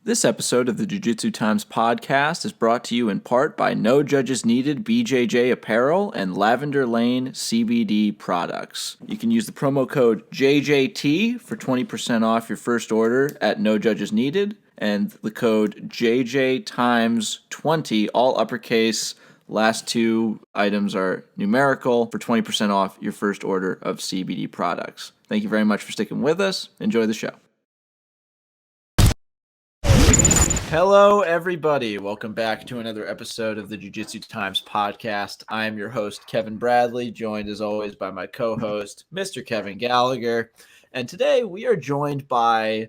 This episode of the Jiu-Jitsu Times podcast is brought to you in part by No Judges Needed BJJ Apparel and Lavender Lane CBD products. You can use the promo code JJT for 20% off your first order at No Judges Needed, and the code JJ Times 20, all uppercase. Last two items are numerical for 20% off your first order of CBD products. Thank you very much for sticking with us. Enjoy the show. Hello, everybody. Welcome back to another episode of the Jiu-Jitsu Times podcast. I am your host, Kevin Bradley, joined as always by my co-host, Mr. Kevin Gallagher. And today we are joined by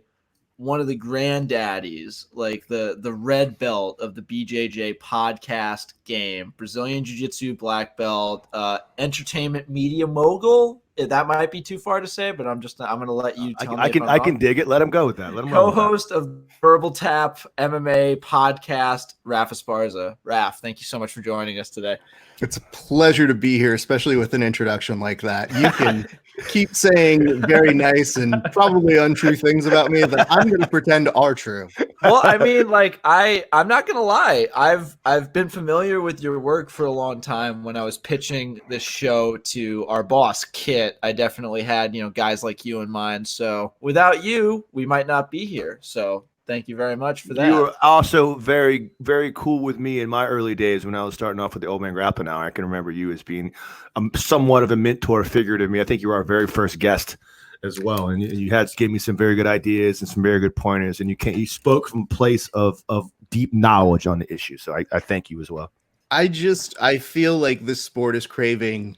one of the granddaddies, like the red belt of the BJJ podcast game, Brazilian Jiu-Jitsu black belt, entertainment media mogul. That might be too far to say, but I'm going to let you tell me. I can dig it. Let him go with that. Let him Co-host of Verbal Tap MMA podcast, Raf Esparza. Raf, thank you so much for joining us today. It's a pleasure to be here, especially with an introduction like that. You can keep saying very nice and probably untrue things about me that I'm going to pretend are true. Well, I mean, like I'm not going to lie. I've been familiar with your work for a long time. When I was pitching this show to our boss, Kit, I definitely had, guys like you in mind. So without you, we might not be here. So thank you very much for that. You were also very, very cool with me in my early days when I was starting off with the Old Man Grappling Hour. I can remember you as being somewhat of a mentor figure to me. I think you were our very first guest as well, and you gave me some very good ideas and some very good pointers. And you spoke from a place of deep knowledge on the issue. So I thank you as well. I feel like this sport is craving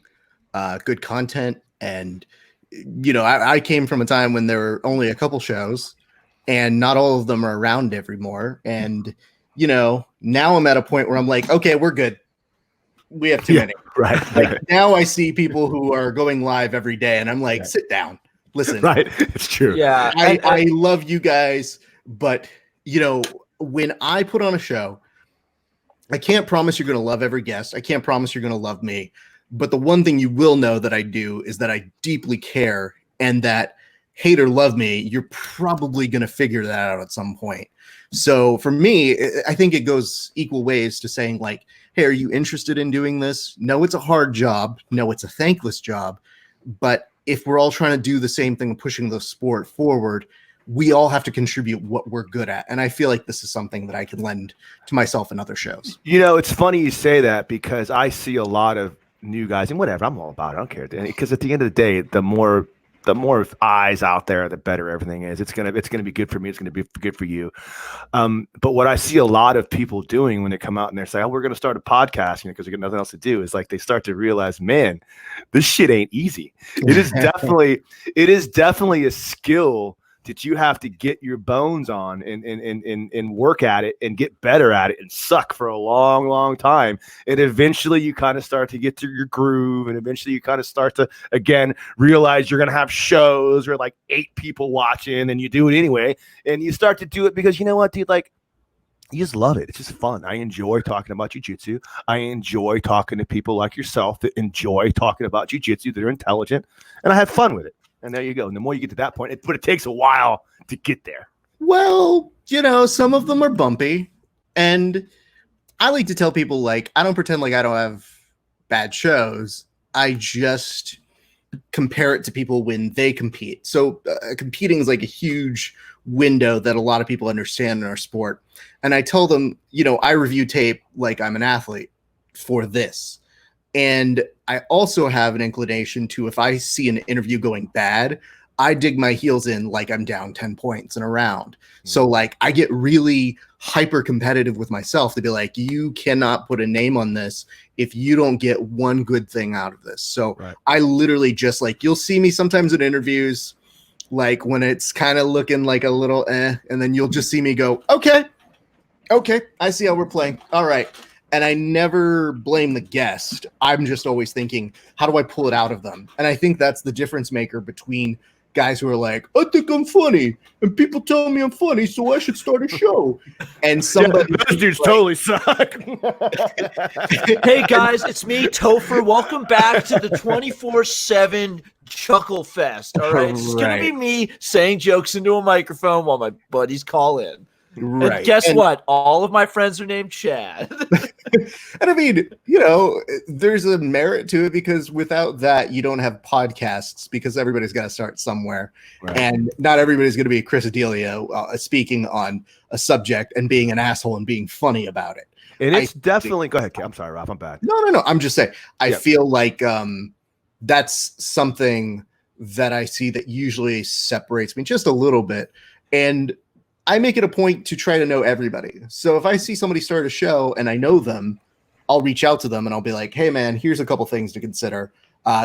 good content, and I came from a time when there were only a couple shows. And not all of them are around anymore. And, now I'm at a point where I'm like, okay, we're good. We have too many. Right. Like, now I see people who are going live every day, and I'm like, sit down, listen. Right. It's true. Yeah. I love you guys. But, when I put on a show, I can't promise you're going to love every guest. I can't promise you're going to love me. But the one thing you will know that I do is that I deeply care, and that hate or love me, you're probably going to figure that out at some point. So for me, I think it goes equal ways to saying like, hey, are you interested in doing this? No, it's a hard job. No, it's a thankless job. But if we're all trying to do the same thing, pushing the sport forward, we all have to contribute what we're good at. And I feel like this is something that I can lend to myself and other shows. It's funny you say that, because I see a lot of new guys, and whatever, I'm all about it. I don't care. Because at the end of the day, the more eyes out there, the better everything is. It's gonna be good for me. It's gonna be good for you. But what I see a lot of people doing when they come out and they're saying, "Oh, we're gonna start a podcast," because we got nothing else to do, is like they start to realize, man, this shit ain't easy. It is definitely a skill that you have to get your bones on and work at it and get better at it and suck for a long, long time. And eventually you kind of start to get to your groove, and eventually you kind of start to, again, realize you're going to have shows or like 8 people watching, and you do it anyway. And you start to do it because, you know what, dude, like, you just love it. It's just fun. I enjoy talking about jiu-jitsu. I enjoy talking to people like yourself that enjoy talking about jiu-jitsu, that are intelligent, and I have fun with it. And there you go. And the more you get to that point, but it takes a while to get there. Well, some of them are bumpy. And I like to tell people, like, I don't pretend like I don't have bad shows. I just compare it to people when they compete. So competing is like a huge window that a lot of people understand in our sport. And I tell them, I review tape like I'm an athlete for this. And I also have an inclination to, if I see an interview going bad, I dig my heels in like I'm down 10 points in a round. So like I get really hyper competitive with myself to be like, you cannot put a name on this if you don't get one good thing out of this. So right. I literally just like, you'll see me sometimes in interviews, like when it's kind of looking like a little and then you'll just see me go, okay, I see how we're playing. All right. And I never blame the guest. I'm just always thinking, how do I pull it out of them? And I think that's the difference maker between guys who are like, I think I'm funny, and people tell me I'm funny, so I should start a show. And somebody, those dudes like, totally suck. Hey guys, it's me, Topher. Welcome back to the 24/7 Chuckle Fest. All right, it's gonna be me saying jokes into a microphone while my buddies call in. Right. And guess what? All of my friends are named Chad. And I mean, there's a merit to it because without that, you don't have podcasts because everybody's got to start somewhere. Right. And not everybody's going to be Chris Adelia speaking on a subject and being an asshole and being funny about it. And it's definitely, go ahead. I'm sorry, Ralph, I'm bad. No. I'm just saying, I feel like that's something that I see that usually separates me just a little bit. And I make it a point to try to know everybody. So if I see somebody start a show and I know them, I'll reach out to them and I'll be like, hey man, here's a couple things to consider.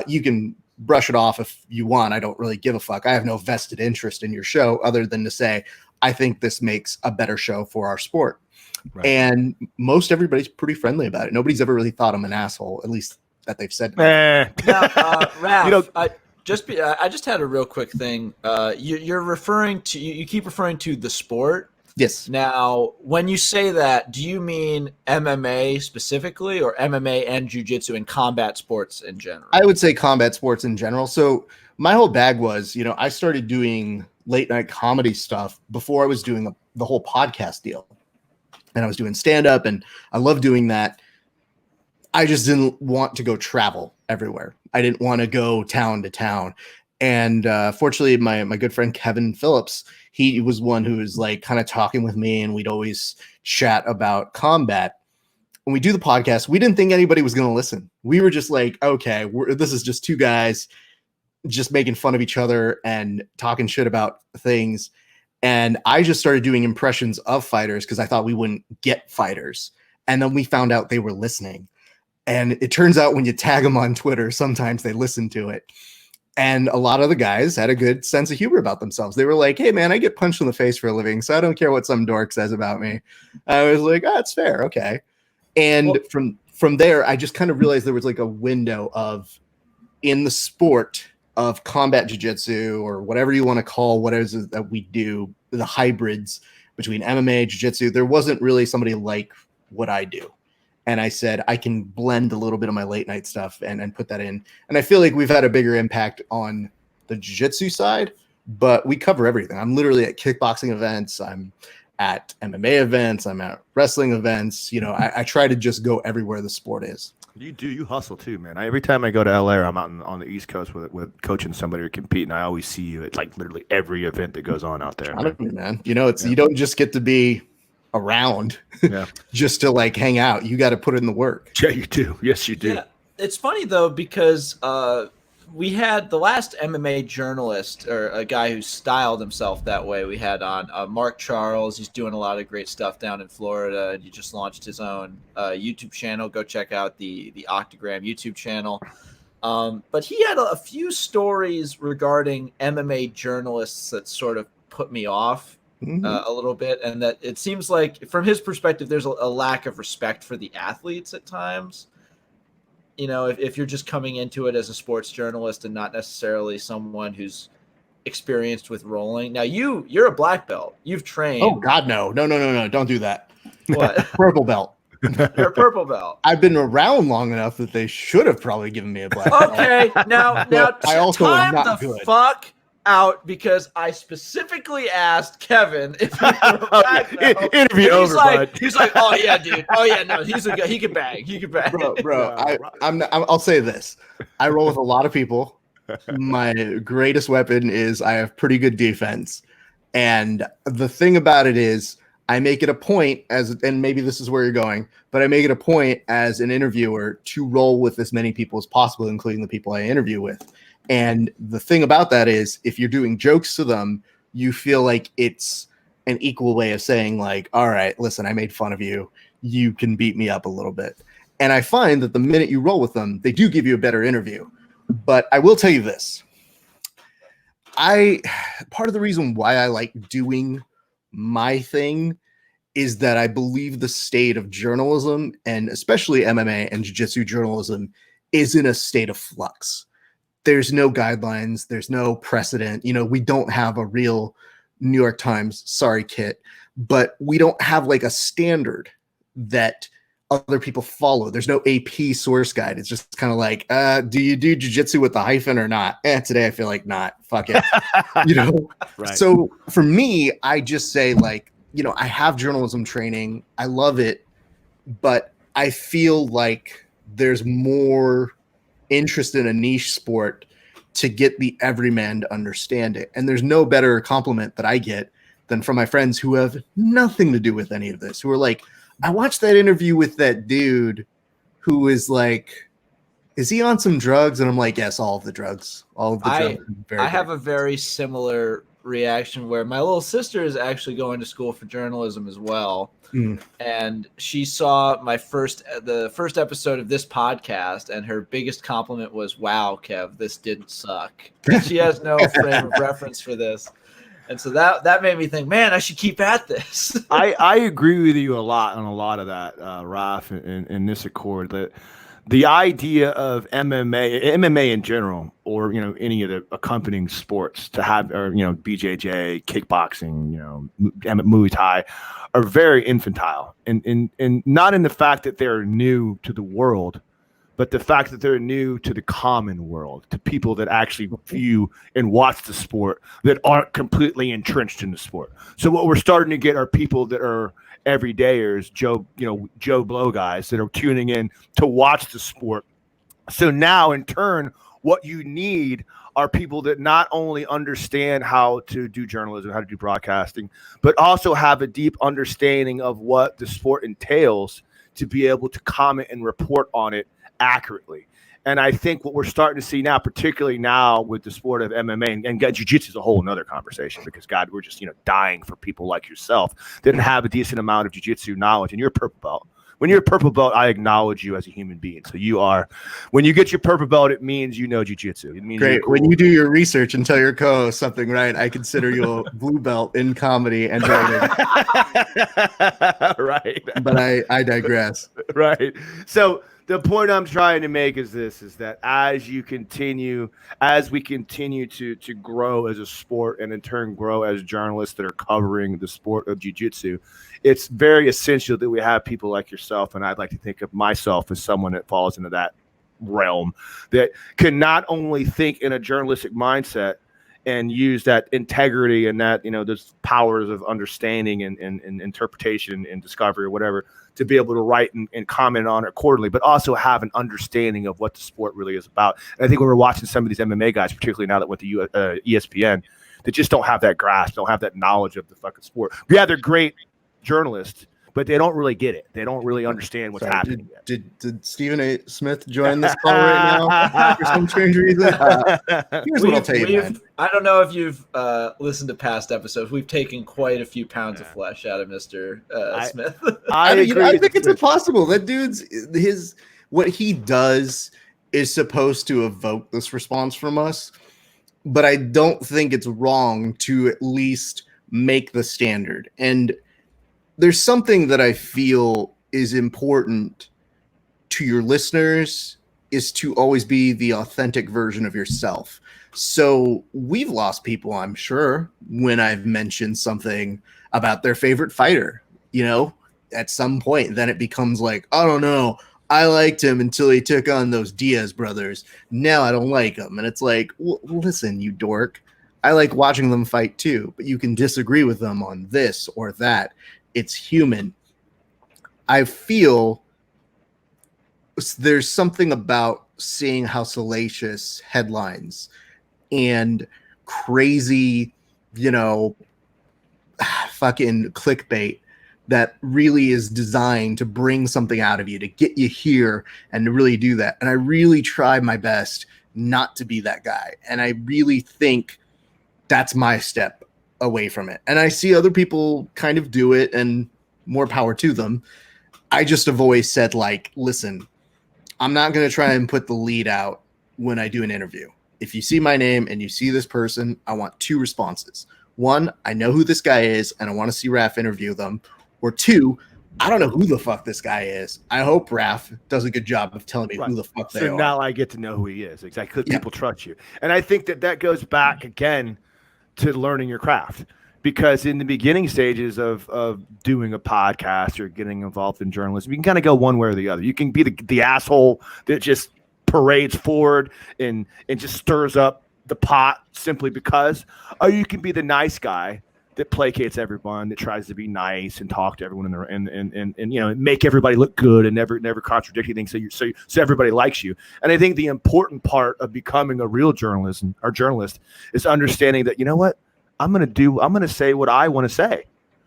You can brush it off if you want. I don't really give a fuck. I have no vested interest in your show other than to say, I think this makes a better show for our sport. Right. And most everybody's pretty friendly about it. Nobody's ever really thought I'm an asshole, at least that they've said. Now, Ralph, I just had a real quick thing. You're referring to you keep referring to the sport. Yes. Now, when you say that, do you mean MMA specifically, or MMA and jiu-jitsu and combat sports in general? I would say combat sports in general. So my whole bag was, I started doing late night comedy stuff before I was doing the whole podcast deal, and I was doing stand up, and I love doing that. I just didn't want to go travel everywhere. I didn't want to go town to town. And fortunately, my good friend Kevin Phillips, he was one who was like kind of talking with me, and we'd always chat about combat. When we do the podcast, we didn't think anybody was going to listen. We were just like, okay, this is just two guys just making fun of each other and talking shit about things. And I just started doing impressions of fighters because I thought we wouldn't get fighters. And then we found out they were listening. And it turns out when you tag them on Twitter, sometimes they listen to it. And a lot of the guys had a good sense of humor about themselves. They were like, hey, man, I get punched in the face for a living, so I don't care what some dork says about me. I was like, it's fair. Okay. And from there, I just kind of realized there was like a window of, in the sport of combat jiu-jitsu, or whatever you want to call what is it that we do, the hybrids between MMA, jiu-jitsu, there wasn't really somebody like what I do. And I said, I can blend a little bit of my late night stuff and put that in. And I feel like we've had a bigger impact on the jiu-jitsu side, but we cover everything. I'm literally at kickboxing events. I'm at MMA events. I'm at wrestling events. I try to just go everywhere the sport is. You hustle too, man. Every time I go to LA, or I'm out on the East Coast with coaching somebody or competing, I always see you at like literally every event that goes on out there. Man. You don't just get to be around just to like hang out. You got to put in the work. Yeah, you do. Yes, you do. Yeah. It's funny though, because we had the last MMA journalist, or a guy who styled himself that way, we had on Mark Charles. He's doing a lot of great stuff down in Florida, and he just launched his own YouTube channel. Go check out the Octagram YouTube channel. But he had a few stories regarding MMA journalists that sort of put me off a little bit, and that it seems like from his perspective there's a lack of respect for the athletes at times. If you're just coming into it as a sports journalist and not necessarily someone who's experienced with rolling. Now you're a black belt, you've trained. Oh God, no, don't do that. What? Purple belt. You're a purple belt. I've been around long enough that they should have probably given me a black belt. Okay, now I also am time not the good. fuck out, because I specifically asked Kevin if he were a black belt. Interview over, bud. He's like, oh yeah, dude. Oh yeah, no, he can bang. Bro. I'll say this: I roll with a lot of people. My greatest weapon is I have pretty good defense, and the thing about it is, I make it a point and maybe this is where you're going, but I make it a point as an interviewer to roll with as many people as possible, including the people I interview with. And the thing about that is, if you're doing jokes to them, you feel like it's an equal way of saying like, all right, listen, I made fun of you. You can beat me up a little bit. And I find that the minute you roll with them, they do give you a better interview. But I will tell you this. Part of the reason why I like doing my thing is that I believe the state of journalism, and especially MMA and jiu-jitsu journalism, is in a state of flux. There's no guidelines. There's no precedent. We don't have a real New York Times, sorry, Kit, but we don't have like a standard that other people follow. There's no AP source guide. It's just kind of like, do you do jiu-jitsu with the hyphen or not? Today I feel like not. Fuck it. Right. So for me, I just say like, I have journalism training. I love it, but I feel like there's more interest in a niche sport to get the everyman to understand it. And there's no better compliment that I get than from my friends who have nothing to do with any of this, who are like, I watched that interview with that dude who is like, is he on some drugs? And I'm like, yes, all of the drugs. All of the drugs. I have a very similar reaction where my little sister is actually going to school for journalism as well. And she saw the first episode of this podcast, and her biggest compliment was, wow, Kev, this didn't suck. She has no frame of reference for this. And so that made me think, man, I should keep at this. I agree with you a lot on a lot of that, Raf, in this accord. That the idea of MMA in general, or any of the accompanying sports to have, or BJJ, kickboxing, Muay Thai, are very infantile, and not in the fact that they're new to the world, but the fact that they're new to the common world, to people that actually view and watch the sport that aren't completely entrenched in the sport. So what we're starting to get are people that are everydayers, Joe Blow guys that are tuning in to watch the sport. So now in turn, what you need are people that not only understand how to do journalism, how to do broadcasting, but also have a deep understanding of what the sport entails to be able to comment and report on it accurately. And I think what we're starting to see now, particularly now with the sport of MMA and Jiu-Jitsu is a whole nother conversation, because God, we're just dying for people like yourself that have a decent amount of Jiu-Jitsu knowledge. And you're a purple belt. When you're a purple belt, I acknowledge you as a human being. So you are. When you get your purple belt, it means you know Jiu-Jitsu. It means great. Cool. When you do your research and tell your co-host something right, I consider you a blue belt in comedy and writing. Right. But I digress. Right. So the point I'm trying to make is that as we continue to grow as a sport, and in turn grow as journalists that are covering the sport of jiu-jitsu, it's very essential that we have people like yourself, and I'd like to think of myself as someone that falls into that realm, that can not only think in a journalistic mindset and use that integrity and that, those powers of understanding and interpretation and discovery or whatever, to be able to write and comment on it accordingly, but also have an understanding of what the sport really is about. And I think when we're watching some of these MMA guys, particularly now that went to ESPN, that just don't have that grasp, don't have that knowledge of the fucking sport. Yeah, they're great journalists, but they don't really get it. They don't really understand what's happening. Did Stephen A. Smith join this call right now for some strange reason? Here's what I'll tell you, man. I don't know if you've listened to past episodes. We've taken quite a few pounds of flesh out of Mr. Smith. I think it's impossible. That dude's what he does is supposed to evoke this response from us, but I don't think it's wrong to at least make the standard. And there's something that I feel is important to your listeners, is to always be the authentic version of yourself. So we've lost people, I'm sure, when I've mentioned something about their favorite fighter, at some point. Then it becomes like, I don't know, I liked him until he took on those Diaz brothers. Now I don't like him. And it's like, well, listen, you dork, I like watching them fight too, but you can disagree with them on this or that. It's human. I feel there's something about seeing how salacious headlines and crazy, fucking clickbait that really is designed to bring something out of you, to get you here and to really do that. And I really try my best not to be that guy. And I really think that's my step away from it. And I see other people kind of do it, and more power to them. I just have always said, like, listen, I'm not going to try and put the lead out when I do an interview. If you see my name and you see this person, I want two responses. One, I know who this guy is and I want to see Raf interview them. Or two, I don't know who the fuck this guy is. I hope Raf does a good job of telling me who the fuck they are. So now I get to know who he is. Exactly. People trust you. And I think that goes back again to learning your craft, because in the beginning stages of doing a podcast or getting involved in journalism, you can kind of go one way or the other. You can be the asshole that just parades forward and just stirs up the pot simply because, or you can be the nice guy that placates everyone, that tries to be nice and talk to everyone and you know, make everybody look good and never contradict anything, so everybody likes you. And I think the important part of becoming a real journalist is understanding that, you know what, I'm going to say what I want to say,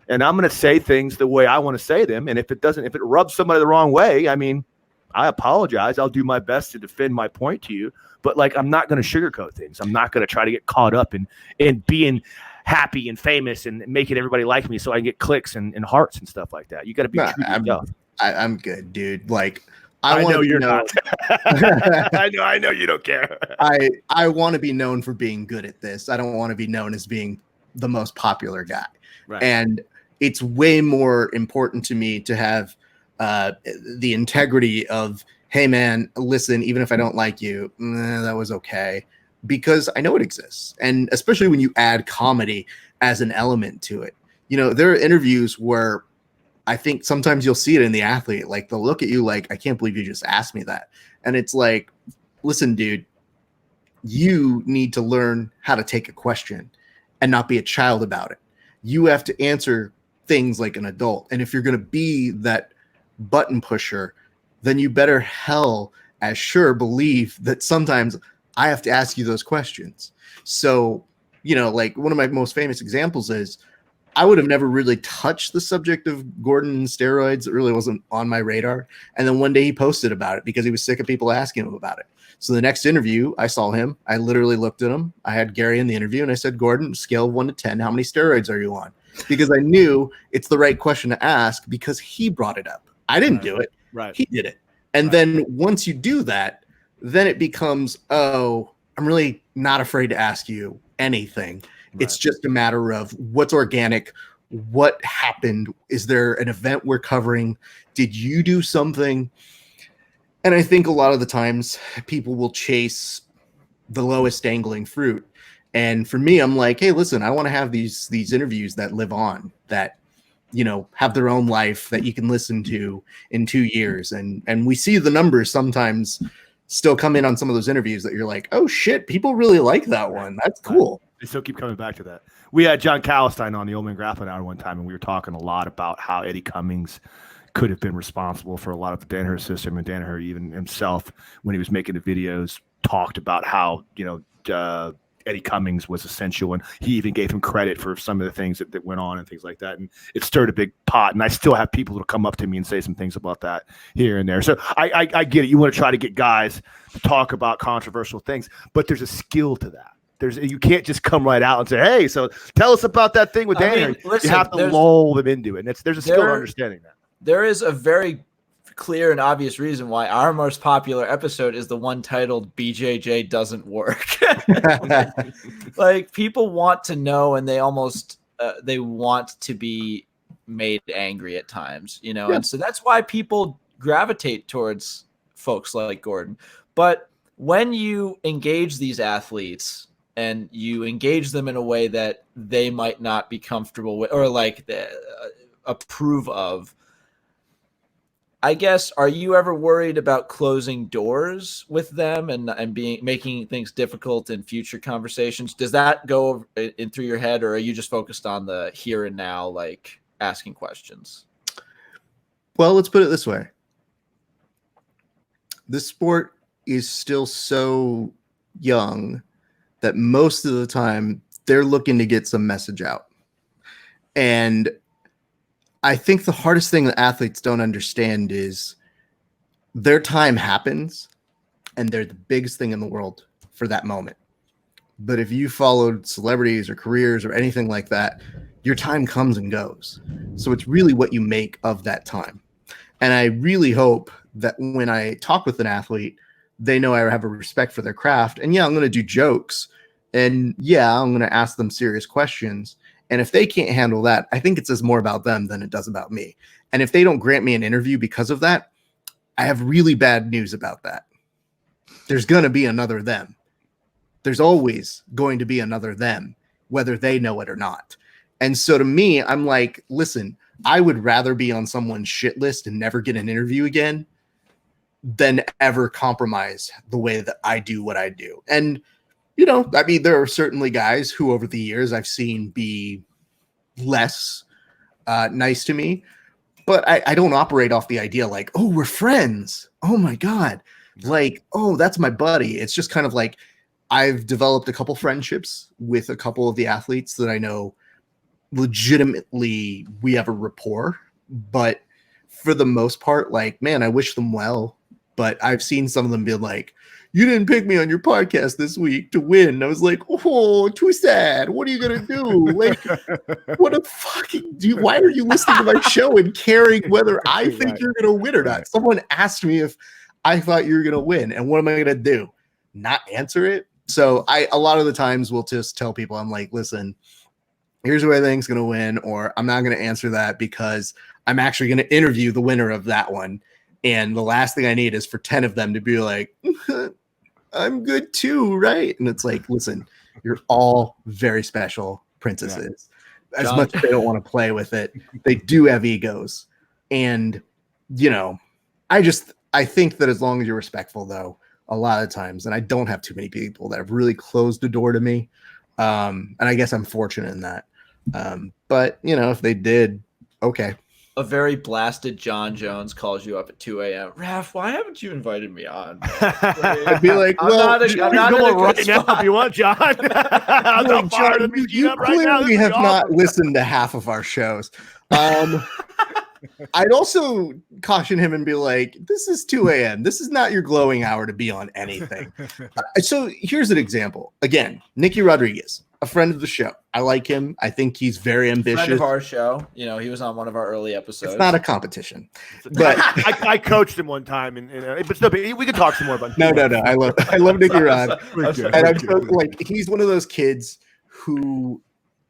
and I'm going to say things the way I want to say them. And if it rubs somebody the wrong way, I mean, I apologize. I'll do my best to defend my point to you, but like, I'm not going to sugarcoat things. I'm not going to try to get caught up in being happy and famous and making everybody like me so I can get clicks and hearts and stuff like that. You got to be true to yourself. I'm good, dude. Like, I know you're not. I know you don't care. I want to be known for being good at this. I don't want to be known as being the most popular guy. Right. And it's way more important to me to have the integrity of, hey man, listen, even if I don't like you, that was okay, because I know it exists. And especially when you add comedy as an element to it. You know, there are interviews where I think sometimes you'll see it in the athlete, like they'll look at you like, I can't believe you just asked me that. And it's like, listen, dude, you need to learn how to take a question and not be a child about it. You have to answer things like an adult. And if you're going to be that button pusher, then you better hell as sure believe that sometimes I have to ask you those questions. So, you know, like one of my most famous examples is I would have never really touched the subject of Gordon and steroids. It really wasn't on my radar. And then one day he posted about it because he was sick of people asking him about it. So the next interview, I saw him. I literally looked at him. I had Gary in the interview and I said, Gordon, scale of 1 to 10, how many steroids are you on? Because I knew it's the right question to ask because he brought it up. I didn't do it. Right. He did it. And then once you do that, then it becomes, oh, I'm really not afraid to ask you anything. Right. It's just a matter of what's organic, what happened. Is there an event we're covering? Did you do something? And I think a lot of the times people will chase the lowest dangling fruit. And for me, I'm like, hey, listen, I want to have these interviews that live on, that, you know, have their own life that you can listen to in 2 years. And we see the numbers sometimes still come in on some of those interviews that you're like, oh shit, people really like that one. That's cool. They still keep coming back to that. We had John Calistine on the Old Man Grappling Hour one time, and we were talking a lot about how Eddie Cummings could have been responsible for a lot of the Danaher system, and Danaher even himself, when he was making the videos, talked about how, you know, Eddie Cummings was essential, and he even gave him credit for some of the things that went on and things like that. And it stirred a big pot. And I still have people who come up to me and say some things about that here and there. So I get it. You want to try to get guys to talk about controversial things, but there's a skill to that. You can't just come right out and say, hey, so tell us about that thing with Danaher. You have to lull them into it. And there's a skill to understanding that. There is a very clear and obvious reason why our most popular episode is the one titled BJJ Doesn't Work. Like, people want to know, and they almost they want to be made angry at times, you know. Yeah. And so that's why people gravitate towards folks like Gordon. But when you engage these athletes and you engage them in a way that they might not be comfortable with or like approve of, I guess, are you ever worried about closing doors with them and making things difficult in future conversations? Does that go in through your head, or are you just focused on the here and now, like asking questions? Well, let's put it this way. This sport is still so young that most of the time they're looking to get some message out. And I think the hardest thing that athletes don't understand is their time happens and they're the biggest thing in the world for that moment. But if you followed celebrities or careers or anything like that, your time comes and goes. So it's really what you make of that time. And I really hope that when I talk with an athlete, they know I have a respect for their craft. And yeah, I'm going to do jokes. And yeah, I'm going to ask them serious questions. And if they can't handle that, I think it says more about them than it does about me. And if they don't grant me an interview because of that, I have really bad news about that. There's going to be another them. There's always going to be another them, whether they know it or not. And so to me, I'm like, listen, I would rather be on someone's shit list and never get an interview again than ever compromise the way that I do what I do. And, you know, I mean, there are certainly guys who over the years I've seen be less nice to me. But I don't operate off the idea like, oh, we're friends. Oh my God. Like, oh, that's my buddy. It's just kind of like I've developed a couple friendships with a couple of the athletes that I know legitimately we have a rapport. But for the most part, like, man, I wish them well. But I've seen some of them be like, you didn't pick me on your podcast this week to win. I was like, oh, too sad. What are you going to do? Like, what a fucking dude. Why are you listening to my show and caring whether I think you're going to win or not? Someone asked me if I thought you were going to win. And what am I going to do? Not answer it? So a lot of the times will just tell people, I'm like, listen, here's who I think is going to win, or I'm not going to answer that because I'm actually going to interview the winner of that one. And the last thing I need is for 10 of them to be like, I'm good too, right? And it's like, listen, you're all very special princesses. Yeah. As much as they don't want to play with it, they do have egos. And, I think that as long as you're respectful, though, a lot of times, and I don't have too many people that have really closed the door to me. And I guess I'm fortunate in that. But, if they did, okay. A very blasted John Jones calls you up at 2 a.m. Raf, why haven't you invited me on? I'd be like, I'm not in a good spot. If you want, John. You clearly have not listened to half of our shows. I'd also caution him and be like, this is 2 a.m. This is not your glowing hour to be on anything. So here's an example. Again, Nicky Rodriguez, a friend of the show. I like him. I think he's very ambitious. Friend of our show. He was on one of our early episodes. It's not a competition. But I coached him one time, but still, we can talk some more about. No. I love Nicky Rod, and I'm so, like, he's one of those kids who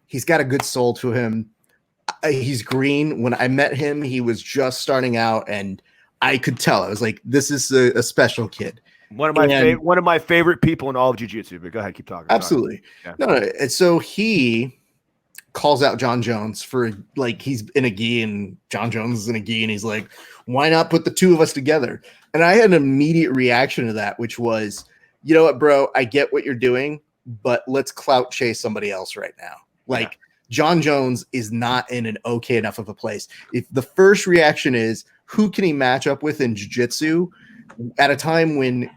he's got a good soul to him. He's green. When I met him, he was just starting out, and I could tell. I was like, "This is a special kid." One of my favorite people in all of jiu-jitsu. But go ahead, keep talking. Absolutely. Yeah. No. And so he calls out John Jones for, like, he's in a gi and John Jones is in a gi, and he's like, "Why not put the two of us together?" And I had an immediate reaction to that, which was, you know what, bro? I get what you're doing, but let's clout chase somebody else right now. Like. Yeah. John Jones is not in an okay enough of a place. If the first reaction is, who can he match up with in jiu-jitsu at a time when,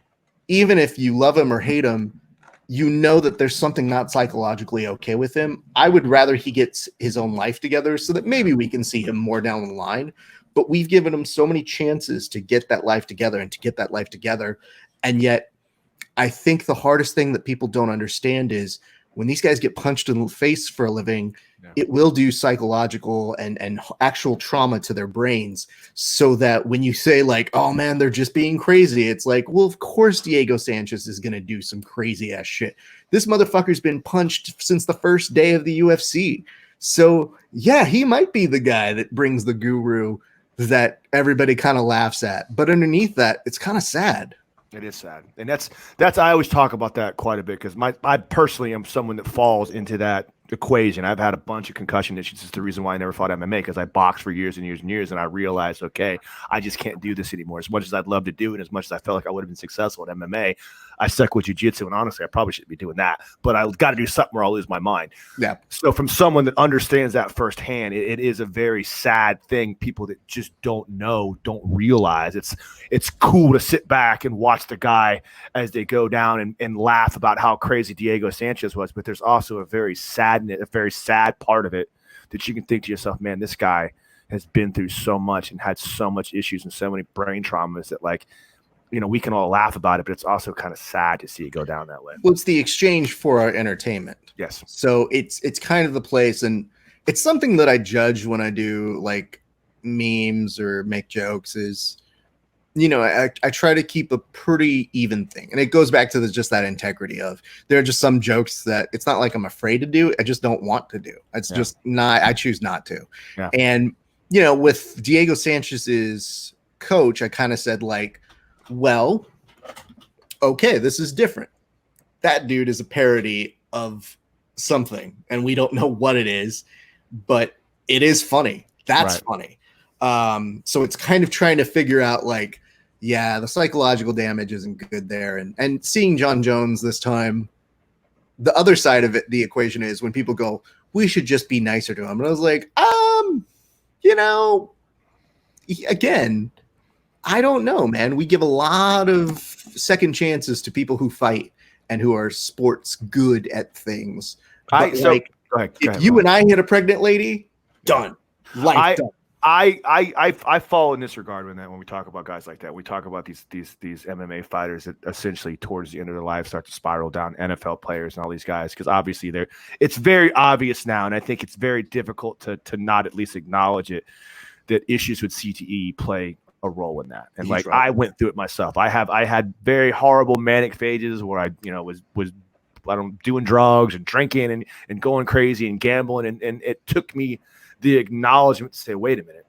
even if you love him or hate him, you know that there's something not psychologically okay with him. I would rather he gets his own life together so that maybe we can see him more down the line. But we've given him so many chances to get that life together and to get that life together. And yet I think the hardest thing that people don't understand is, when these guys get punched in the face for a living, it will do psychological and actual trauma to their brains, so that when you say, like, oh man, they're just being crazy, it's like, well, of course Diego Sanchez is going to do some crazy ass shit. This motherfucker's been punched since the first day of the UFC. So yeah, he might be the guy that brings the guru that everybody kind of laughs at. But underneath that, it's kind of sad. It is sad. And that's I always talk about that quite a bit, because I personally am someone that falls into that equation. I've had a bunch of concussion issues. It's the reason why I never fought MMA, because I boxed for years and years and years, and I realized, okay, I just can't do this anymore. As much as I'd love to do it, as much as I felt like I would have been successful at MMA, I stuck with jiu-jitsu, and honestly, I probably shouldn't be doing that. But I've got to do something or I'll lose my mind. Yeah. So from someone that understands that firsthand, it is a very sad thing. People that just don't know, don't realize. It's cool to sit back and watch the guy as they go down and laugh about how crazy Diego Sanchez was, but there's also a very sad part of it that you can think to yourself, man, this guy has been through so much and had so much issues and so many brain traumas that, like, we can all laugh about it, but it's also kind of sad to see it go down that way. Well, it's the exchange for our entertainment. Yes. So it's kind of the place, and it's something that I judge when I do, like, memes or make jokes is, I try to keep a pretty even thing. And it goes back to just that integrity of, there are just some jokes that it's not like I'm afraid to do. I just don't want to do. It's just not, I choose not to. Yeah. And, with Diego Sanchez's coach, I kind of said, like, well, okay, this is different. That dude is a parody of something, and we don't know what it is, but it is funny. That's funny. So it's kind of trying to figure out, like, yeah, the psychological damage isn't good there. And seeing John Jones this time, the other side of it, the equation is when people go, we should just be nicer to him. And I was like, again, I don't know, man. We give a lot of second chances to people who fight and who are sports good at things. But go ahead, if you and I hit a pregnant lady, done. Life done. I fall in this regard when we talk about guys like that. We talk about these MMA fighters that essentially towards the end of their life start to spiral down, NFL players and all these guys, because obviously it's very obvious now, and I think it's very difficult to not at least acknowledge it, that issues with CTE play a role in that. And right. I went through it myself. I had very horrible manic phases where I was doing drugs and drinking and going crazy and gambling, and it took me the acknowledgement to say, wait a minute,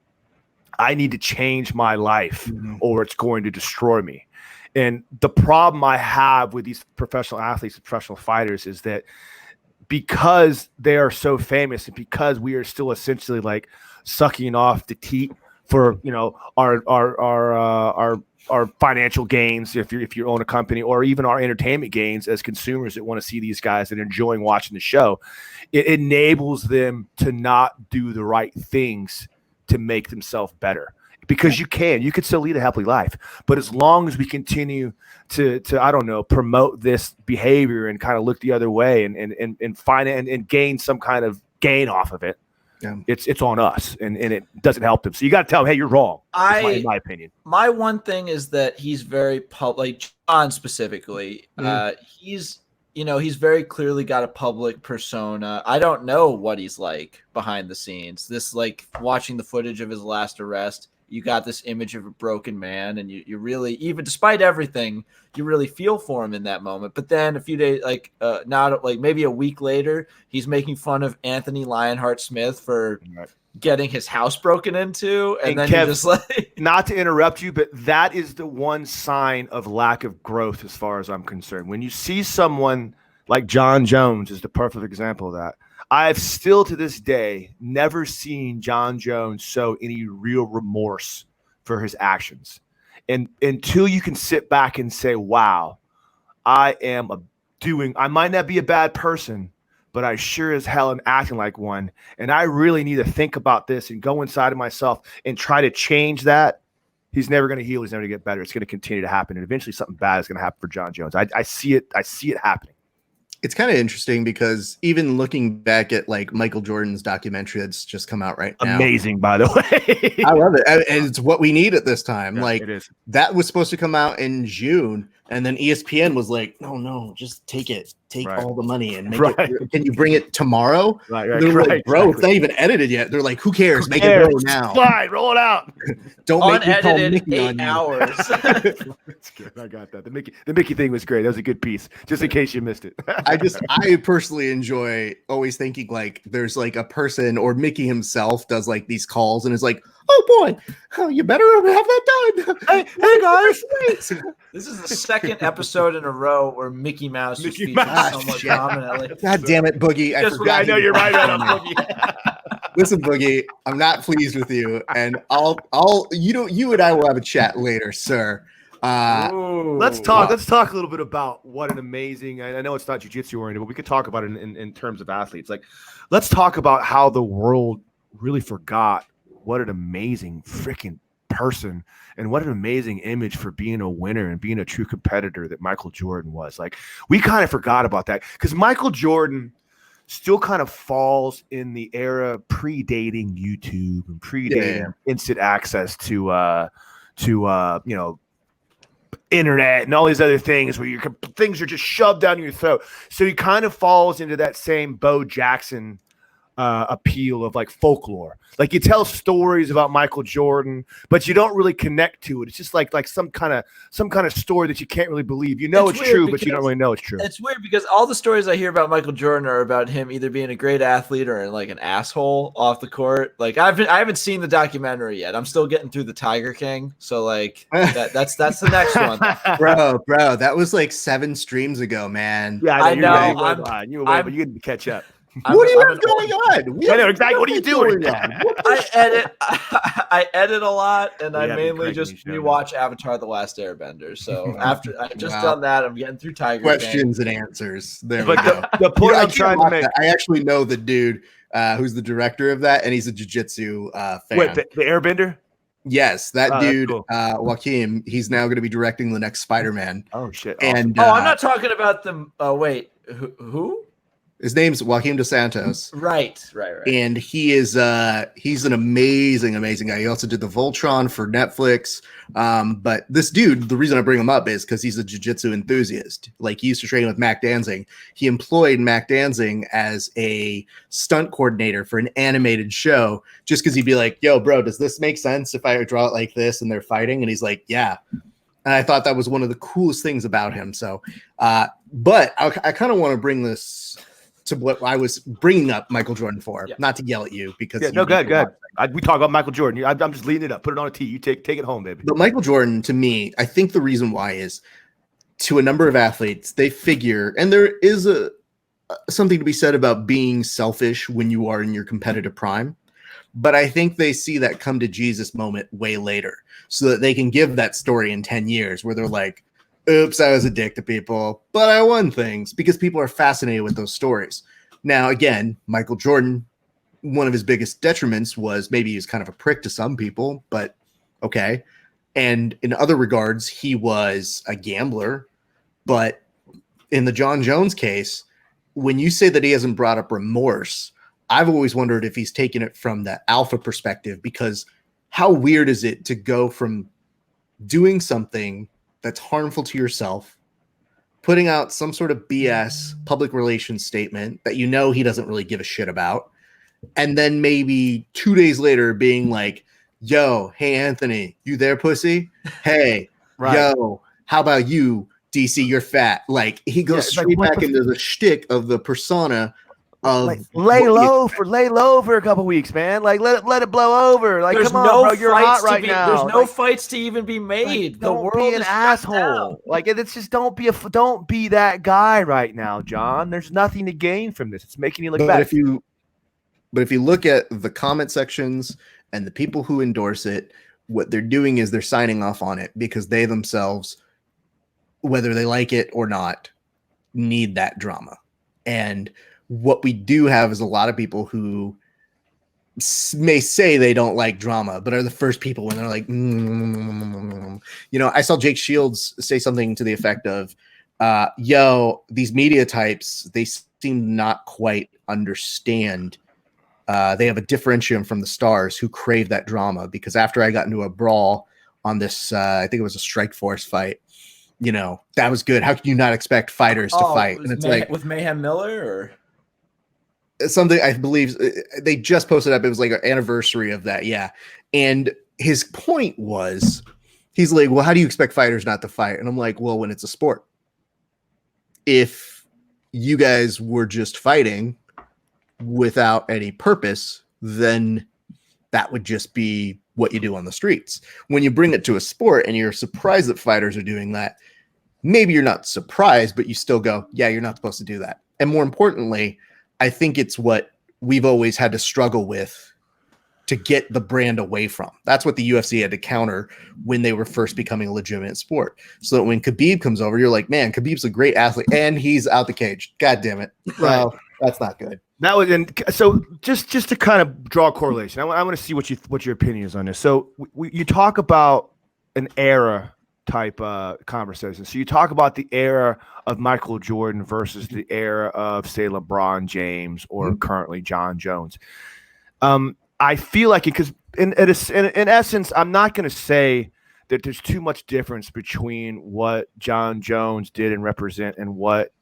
I need to change my life or it's going to destroy me. And the problem I have with these professional athletes and professional fighters is that because they are so famous and because we are still essentially like sucking off the teat for, our financial gains, if you own a company, or even our entertainment gains as consumers that want to see these guys and enjoying watching the show, it enables them to not do the right things to make themselves better. Because you can still lead a happy life, but as long as we continue to promote this behavior and kind of look the other way and find it and gain some kind of gain off of it, it's on us, and it doesn't help them. So you got to tell them, hey, you're wrong. In my opinion, my one thing is that he's very public. John specifically, he's very clearly got a public persona. I don't know what he's like behind the scenes. This, like, watching the footage of his last arrest, you got this image of a broken man, and you really, even despite everything, you really feel for him in that moment. But then a few days, maybe a week later, he's making fun of Anthony Lionheart Smith for getting his house broken into. And then Kev, you're just like, not to interrupt you, but that is the one sign of lack of growth as far as I'm concerned. When you see someone like John Jones is the perfect example of that. I've still to this day never seen John Jones show any real remorse for his actions. And until you can sit back and say, wow, I might not be a bad person, but I sure as hell am acting like one. And I really need to think about this and go inside of myself and try to change that. He's never going to heal. He's never going to get better. It's going to continue to happen. And eventually something bad is going to happen for John Jones. I see it happening. It's kind of interesting because even looking back at like Michael Jordan's documentary that's just come out right now. Amazing, by the way. I love it. And it's what we need at this time. Yeah, it is. That was supposed to come out in June. And then ESPN was like, no, just take it. Take all the money and make it. Can you bring it tomorrow? Right, like, bro, it's not even edited yet. They're like, who cares? Make it go now. Fine, roll it out. Don't make me call Mickey 8 hours. That's good. I got that. The Mickey thing was great. That was a good piece. Just in case you missed it. I personally enjoy always thinking like there's like a person, or Mickey himself does like these calls and is like, oh boy, you better have that done. Hey guys. This is the second episode in a row where Mickey Mouse was featured somewhat prominently. God damn it, Boogie. I know you're right on Boogie. Listen, Boogie, I'm not pleased with you, and you and I will have a chat later, sir. Let's talk a little bit about what an amazing, I know it's not jiu-jitsu oriented, but we could talk about it in terms of athletes. Like, let's talk about how the world really forgot what an amazing freaking person and what an amazing image for being a winner and being a true competitor that Michael Jordan was. Like, we kind of forgot about that because Michael Jordan still kind of falls in the era predating YouTube and predating instant access to internet and all these other things where things are just shoved down your throat. So he kind of falls into that same Bo Jackson appeal of like folklore. Like, you tell stories about Michael Jordan, but you don't really connect to it. It's just like some kind of story that you can't really believe. You know it's true, but you don't really know it's true. It's weird because all the stories I hear about Michael Jordan are about him either being a great athlete or like an asshole off the court. Like, I haven't seen the documentary yet. I'm still getting through the Tiger King. So like that's the next one. Bro, that was like 7 streams ago, man. Yeah, I know. You were way behind, but you need to catch up. What do you have going on? I know exactly. What are you doing? I edit a lot, and I Yeah, mainly Craig just needs to rewatch Avatar: The Last Airbender. So after I've just done that, I'm getting through Tiger Questions King. and answers. There we But go. the point I I'm can't trying to watch make. that. I actually know the dude who's the director of that, and he's a jiu-jitsu fan. Wait, the Airbender? Yes, that Oh, that's dude, cool. Joaquin, he's now going to be directing the next Spider-Man. Oh shit! Awesome. And I'm not talking about the. Wait, who? his name's Joaquin Dos Santos. Right. And he is he's an amazing guy. He also did the Voltron for Netflix. But this dude, the reason I bring him up is because he's a jiu-jitsu enthusiast. Like, he used to train with Mac Danzig. He employed Mac Danzig as a stunt coordinator for an animated show, just because he'd be like, yo, bro, does this make sense if I draw it like this and they're fighting? And he's like, yeah. And I thought that was one of the coolest things about him. So, but I kind of want to bring this to what I was bringing up Michael Jordan for, not to yell at you because go ahead. We talk about Michael Jordan. I'm just leading it up. Put it on a tee. You take it home, baby. But Michael Jordan, to me, I think the reason why is, to a number of athletes, they figure, and there is something to be said about being selfish when you are in your competitive prime. But I think they see that come to Jesus moment way later, so that they can give that story in 10 years where they're like, oops, I was a dick to people, but I won things, because people are fascinated with those stories. Now, again, Michael Jordan, one of his biggest detriments was maybe he was kind of a prick to some people, but okay. And in other regards, he was a gambler. But in the John Jones case, when you say that he hasn't brought up remorse, I've always wondered if he's taken it from the alpha perspective, because how weird is it to go from doing something that's harmful to yourself, putting out some sort of BS public relations statement that you know he doesn't really give a shit about, and then maybe 2 days later being like, yo, hey, Anthony, you there, pussy? Hey, yo, how about you, DC, you're fat? Like, he goes straight back into the shtick of the persona of lay low for a couple weeks, man. Like, let it blow over. Like, there's come on, no bro, you're hot right now. There's no fights to even be made. Like, the don't world be an is asshole. Like, it's just don't be that guy right now, John. There's nothing to gain from this. It's making you look bad. But if you look at the comment sections and the people who endorse it, what they're doing is they're signing off on it because they themselves, whether they like it or not, need that drama. And what we do have is a lot of people who may say they don't like drama, but are the first people when they're like, you know, I saw Jake Shields say something to the effect of, yo, these media types, they seem not quite understand. They have a differentium from the stars who crave that drama, because after I got into a brawl on this, I think it was a Strike Force fight, you know, that was good. How can you not expect fighters to fight? And it's like with Mayhem Miller or something, I believe they just posted up. It was like an anniversary of that. Yeah. And his point was, he's like, well, how do you expect fighters not to fight? And I'm like, well, when it's a sport, if you guys were just fighting without any purpose, then that would just be what you do on the streets. When you bring it to a sport and you're surprised that fighters are doing that, maybe you're not surprised, but you still go, yeah, you're not supposed to do that. And more importantly, I think it's what we've always had to struggle with to get the brand away from. That's what the UFC had to counter when they were first becoming a legitimate sport. So that when Khabib comes over, you're like, man, Khabib's a great athlete and he's out the cage. God damn it. Right. Well, that's not good. That was, and so just to kind of draw a correlation, I want to see what your opinion is on this. So you talk about an era type conversation. So you talk about the era of Michael Jordan versus the era of, say, LeBron James or currently John Jones. I feel like it, because in essence, I'm not going to say that there's too much difference between what John Jones did and represent and what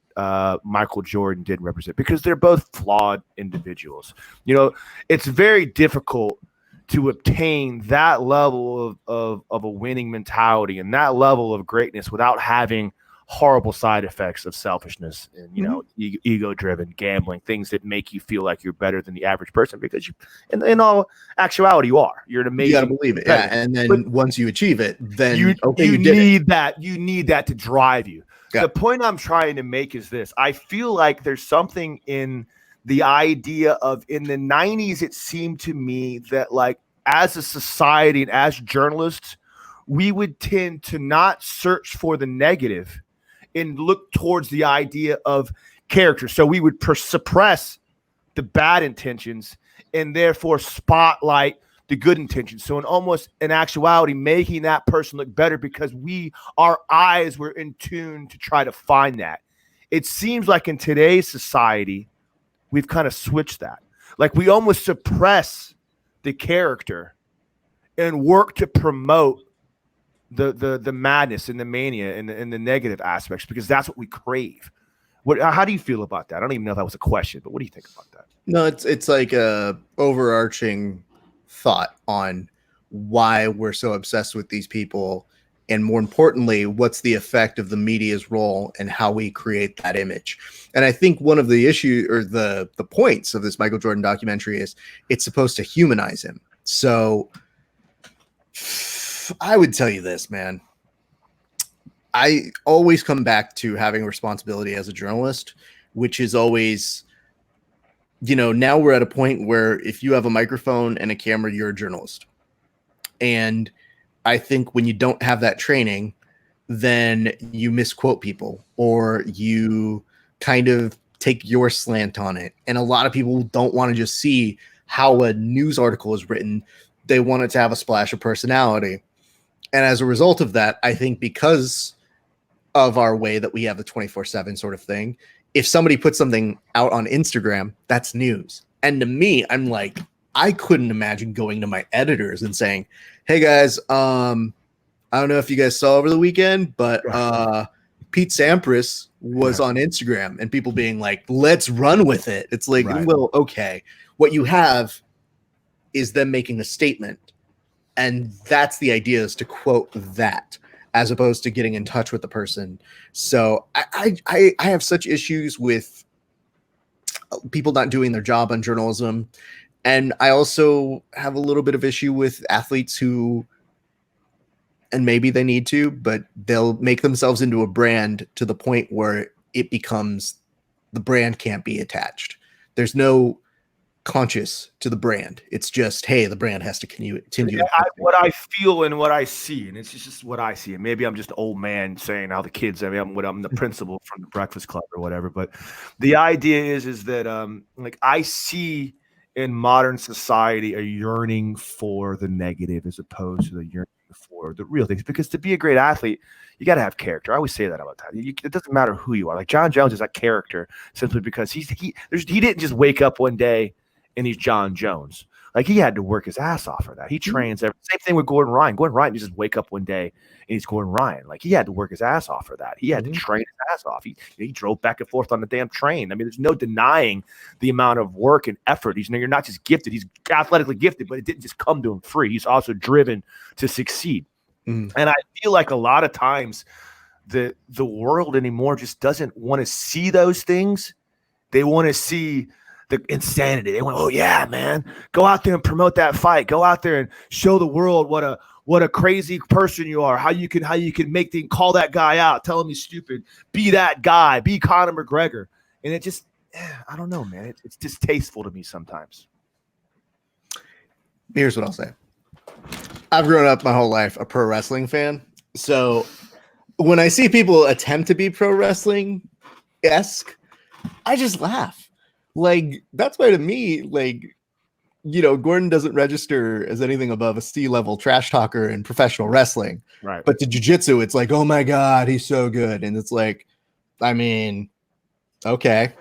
Michael Jordan did represent, because they're both flawed individuals. You know, it's very difficult to obtain that level of a winning mentality and that level of greatness without having horrible side effects of selfishness and, you know, ego-driven gambling, things that make you feel like you're better than the average person, because you, in all actuality, you're an amazing. You gotta believe it. Yeah. And then once you achieve it, then you need that to drive you. Yeah. The point I'm trying to make is this: I feel like there's something in the idea of in the 90s, it seemed to me that like as a society and as journalists, we would tend to not search for the negative and look towards the idea of character. So we would suppress the bad intentions and therefore spotlight the good intentions. So in actuality, making that person look better because our eyes were in tune to try to find that. It seems like in today's society, we've kind of switched that. Like we almost suppress the character and work to promote the madness and the mania and the negative aspects because that's what we crave. How do you feel about that? I don't even know if that was a question, but what do you think about that? No, it's like a overarching thought on why we're so obsessed with these people, and more importantly, what's the effect of the media's role and how we create that image. And I think one of the issue or the points of this Michael Jordan documentary is it's supposed to humanize him. So I would tell you this, man. I always come back to having responsibility as a journalist, which is always, now we're at a point where if you have a microphone and a camera, you're a journalist. And I think when you don't have that training, then you misquote people or you kind of take your slant on it. And a lot of people don't want to just see how a news article is written. They want it to have a splash of personality. And as a result of that, I think because of our way that we have the 24/7 sort of thing, if somebody puts something out on Instagram, that's news. And to me, I'm like, I couldn't imagine going to my editors and saying, hey guys, I don't know if you guys saw over the weekend, but Pete Sampras was on Instagram, and people being like, let's run with it. It's like, well, okay. What you have is them making a statement. And that's the idea, is to quote that as opposed to getting in touch with the person. So I have such issues with people not doing their job on journalism. And I also have a little bit of issue with athletes who, and maybe they need to, but they'll make themselves into a brand to the point where it becomes the brand can't be attached. There's no conscious to the brand. It's just, hey, the brand has to continue. What I feel and what I see, and it's just what I see. And maybe I'm just an old man saying how the kids. I mean, I'm the principal from the Breakfast Club or whatever. But the idea is that like I see in modern society a yearning for the negative as opposed to the yearning for the real things. Because to be a great athlete, you got to have character. I always say that all the time. It doesn't matter who you are. Like John Jones is that character simply because he didn't just wake up one day and he's John Jones. Like he had to work his ass off for that. He trains same thing with Gordon Ryan. Gordon Ryan just wake up one day and he's Gordon Ryan. Like he had to work his ass off for that. He had to train his ass off. He drove back and forth on the damn train. I mean, there's no denying the amount of work and effort. You're not just gifted. He's athletically gifted, but it didn't just come to him free. He's also driven to succeed. And I feel like a lot of times the world anymore just doesn't want to see those things. They want to see the insanity. They went, oh yeah, man, go out there and promote that fight. Go out there and show the world what a crazy person you are. How you can call that guy out, tell him he's stupid, be that guy, be Conor McGregor. And it just, I don't know, man. It's distasteful to me sometimes. Here's what I'll say. I've grown up my whole life a pro wrestling fan. So when I see people attempt to be pro wrestling-esque, I just laugh. Like, that's why to me, like, Gordon doesn't register as anything above a C-level trash talker in professional wrestling. Right. But to jiu-jitsu, it's like, oh my God, he's so good. And it's like, I mean, okay.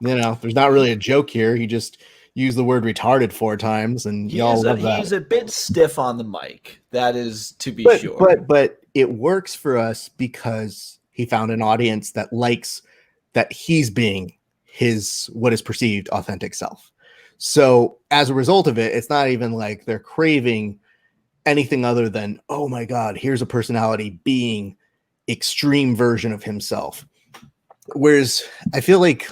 There's not really a joke here. He just used the word retarded 4 times, and y'all love that. He's a bit stiff on the mic. That is to be sure. But it works for us because he found an audience that likes that he's being what is perceived authentic self. So as a result of it, it's not even like they're craving anything other than, oh my God, here's a personality being extreme version of himself. Whereas I feel like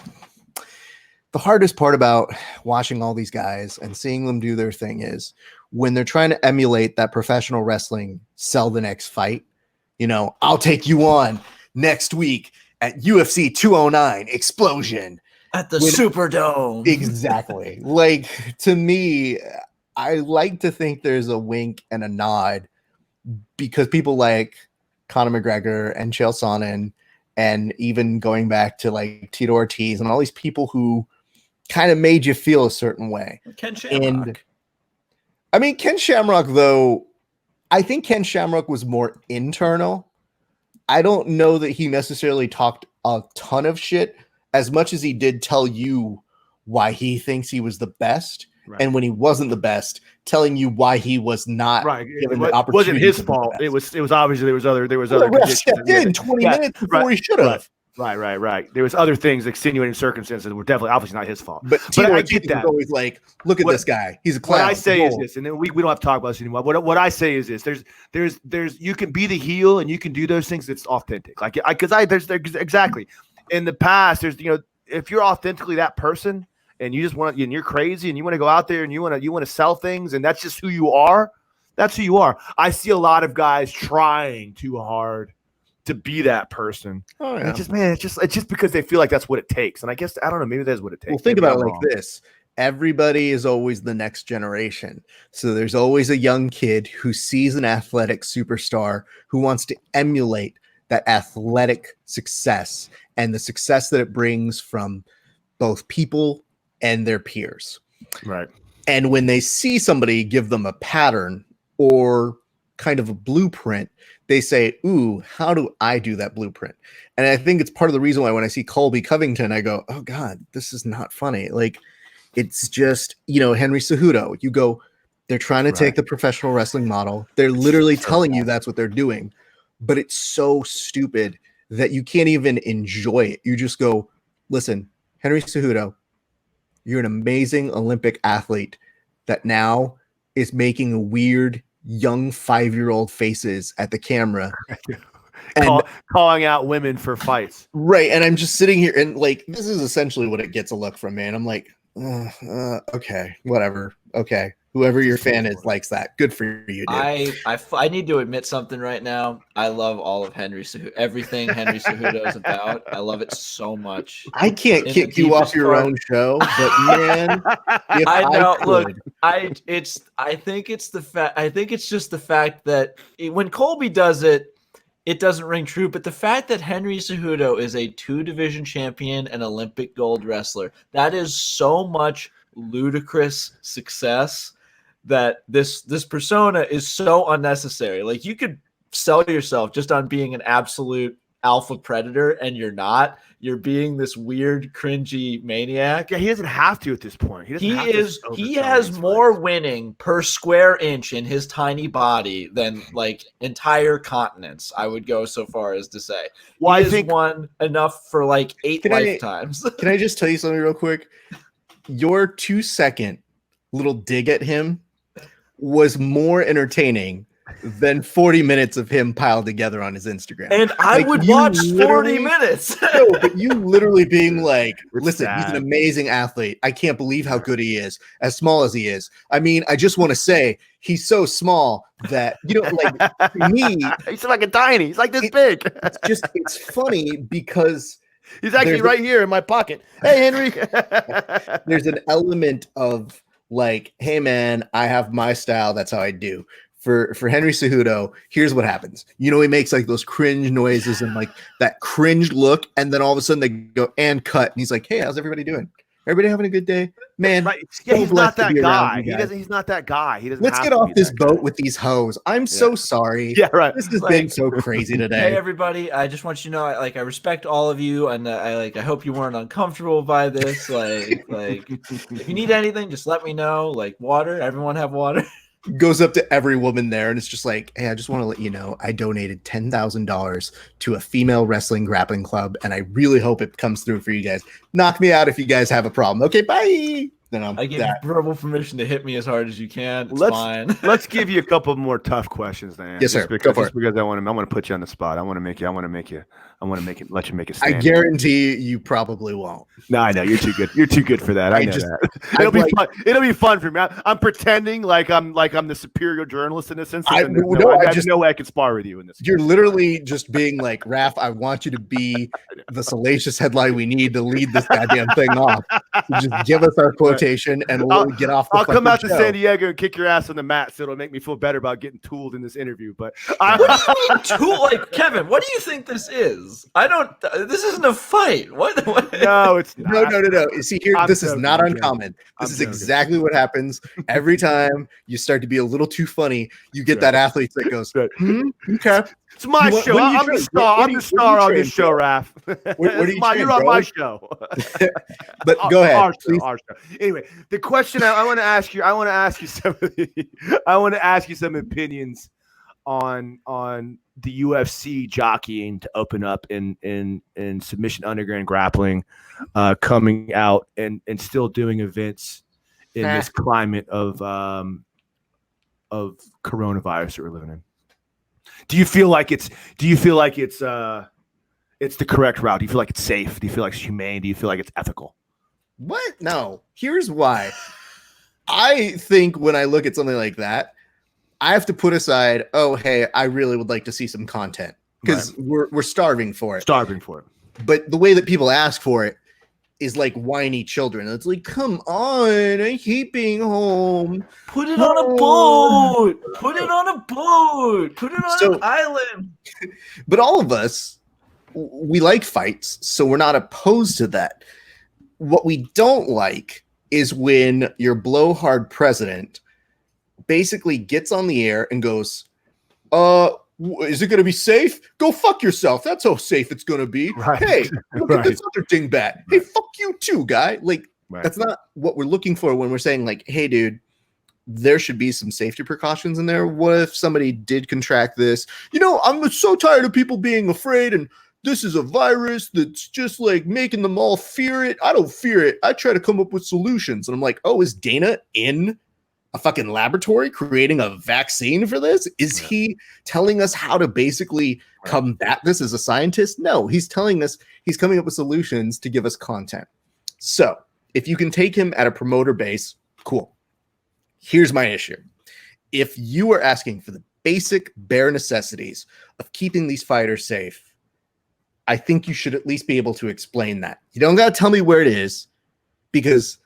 the hardest part about watching all these guys and seeing them do their thing is when they're trying to emulate that professional wrestling, sell the next fight, I'll take you on next week at UFC 209 Explosion. at the Superdome. Exactly. Like, to me, I like to think there's a wink and a nod because people like Conor McGregor and Chael Sonnen, and even going back to like Tito Ortiz and all these people who kind of made you feel a certain way. Ken Shamrock. And I mean, Ken Shamrock, though, I think Ken Shamrock was more internal. I don't know that he necessarily talked a ton of shit as much as he did tell you why he thinks he was the best. Right. And when he wasn't the best, telling you why he was not given the opportunity. It wasn't his fault. It was obviously there was other refs stepped in 20 minutes before he should have. Right. There was other things, extenuating circumstances that were definitely obviously not his fault. But I get that. Always like, look at this guy. He's a clown. What I say is this, and then we don't have to talk about this anymore. What I say is this: there's you can be the heel and you can do those things that's authentic. There's exactly. In the past, there's if you're authentically that person and you just want and you're crazy and you want to go out there and you want to sell things and that's just who you are. That's who you are. I see a lot of guys trying too hard to be that person. Oh, yeah. It's just because they feel like that's what it takes. And I guess I don't know, maybe that's what it takes. Well, think about it like this. Everybody is always the next generation. So there's always a young kid who sees an athletic superstar who wants to emulate that athletic success and the success that it brings from both people and their peers. Right. And when they see somebody give them a pattern or kind of a blueprint, they say, ooh, how do I do that blueprint? And I think it's part of the reason why when I see Colby Covington, I go, oh God, this is not funny. Like, it's just, Henry Cejudo, you go, they're trying to take the professional wrestling model. They're literally telling you that's what they're doing, but it's so stupid that you can't even enjoy it. You just go, listen, Henry Cejudo, you're an amazing Olympic athlete that now is making weird young 5-year-old faces at the camera and calling out women for fights. Right. And I'm just sitting here and like, this is essentially what it gets a look from me. And I'm like, okay, whatever. Okay. Whoever your fan is likes that. Good for you, dude. I need to admit something right now. I love all of Henry Cejudo. Everything Henry Cejudo is about. I love it so much. I can't kick you off your own show, but man, if I know. Look, I think it's the fact. I think it's just the fact that when Colby does it, it doesn't ring true. But the fact that Henry Cejudo is a 2-division champion and Olympic gold wrestler, that is so much ludicrous success. That this persona is so unnecessary. Like, you could sell yourself just on being an absolute alpha predator, and you're not. You're being this weird, cringy maniac. Yeah, he doesn't have to at this point. He has more winning per square inch in his tiny body than like entire continents. I would go so far as to say. Well, I think won enough for like 8 lifetimes. Can I just tell you something real quick? Your 2-second little dig at him was more entertaining than 40 minutes of him piled together on his Instagram. And I would watch 40 minutes. No, but you literally being like, listen, he's an amazing athlete. I can't believe how good he is, as small as he is. I mean, I just want to say he's so small that, like, to me, he's fucking tiny. He's like this big. It's funny because he's actually right here in my pocket. Hey, Henry. There's an element of like, hey man, I have my style. That's how I do. For Henry Cejudo, here's what happens. He makes like those cringe noises and like that cringed look, and then all of a sudden they go and cut, and he's like, hey, how's everybody doing? Everybody having a good day? Man, right. Yeah, he's not that guy. He's not that guy. He doesn't. Let's get off this boat with these hoes. I'm so sorry. Yeah, right. This has been so crazy today. Hey everybody, I just want you to know, I respect all of you, and I hope you weren't uncomfortable by this. Like if you need anything, just let me know. Like water, everyone have water. Goes up to every woman there, and it's just like, hey, I just want to let you know I donated $10,000 to a female wrestling grappling club, and I really hope it comes through for you guys. Knock me out if you guys have a problem. Okay, bye. You know, I give you verbal permission to hit me as hard as you can. It's fine. Let's give you a couple more tough questions, then. Yes, sir. Because Go for I want to put you on the spot. I want to let you make a stand. I guarantee you probably won't. No, I know you're too good. You're too good for that. I know that. It'll be fun for me. I'm pretending like I'm the superior journalist in this instance. I have no way I can spar with you in this. You're literally just being like, Raf, I want you to be the salacious headline we need to lead this goddamn thing off. So just give us our quotation and we'll get off. I'll come out to San Diego and kick your ass on the mat, so it'll make me feel better about getting tooled in this interview. But what do you mean tool? Like, Kevin, what do you think this is? This isn't a fight. What? No, it's no. See here, this is not uncommon. This is exactly what happens every time you start to be a little too funny. You get that athlete that goes, okay. It's my show. I'm the star. I'm the star on this show, Raf. You're on my show. But go ahead. Our show. Anyway, the question I want to ask you. I want to ask you some opinions on the UFC jockeying to open up in submission underground grappling, coming out and still doing events in this climate of coronavirus that we're living in. Do you feel like it's the correct route? Do you feel like it's safe? Do you feel like it's humane? Do you feel like it's ethical? What? No. Here's why. I think when I look at something like that, I have to put aside, oh, hey, I really would like to see some content because we're starving for it. But the way that people ask for it is like whiny children. It's like, come on, I hate being home. Put it on a boat. Put it on a boat. Put it on an island. But all of us, we like fights, so we're not opposed to that. What we don't like is when your blowhard president basically gets on the air and goes, is it going to be safe? Go fuck yourself. That's how safe it's going to be. Right. Hey, look at this other dingbat. Hey, fuck you too, guy. Like, that's not what we're looking for when we're saying, like, hey, dude, there should be some safety precautions in there. What if somebody did contract this? You know, I'm so tired of people being afraid, and this is a virus that's just like making them all fear it. I don't fear it. I try to come up with solutions. And I'm like, oh, is Dana in a fucking laboratory creating a vaccine for this? Is he telling us how to basically combat this as a scientist? No, he's telling us he's coming up with solutions to give us content. So if you can take him at a promoter base, cool. Here's my issue. If you are asking for the basic bare necessities of keeping these fighters safe, I think you should at least be able to explain that. You don't got to tell me where it is, because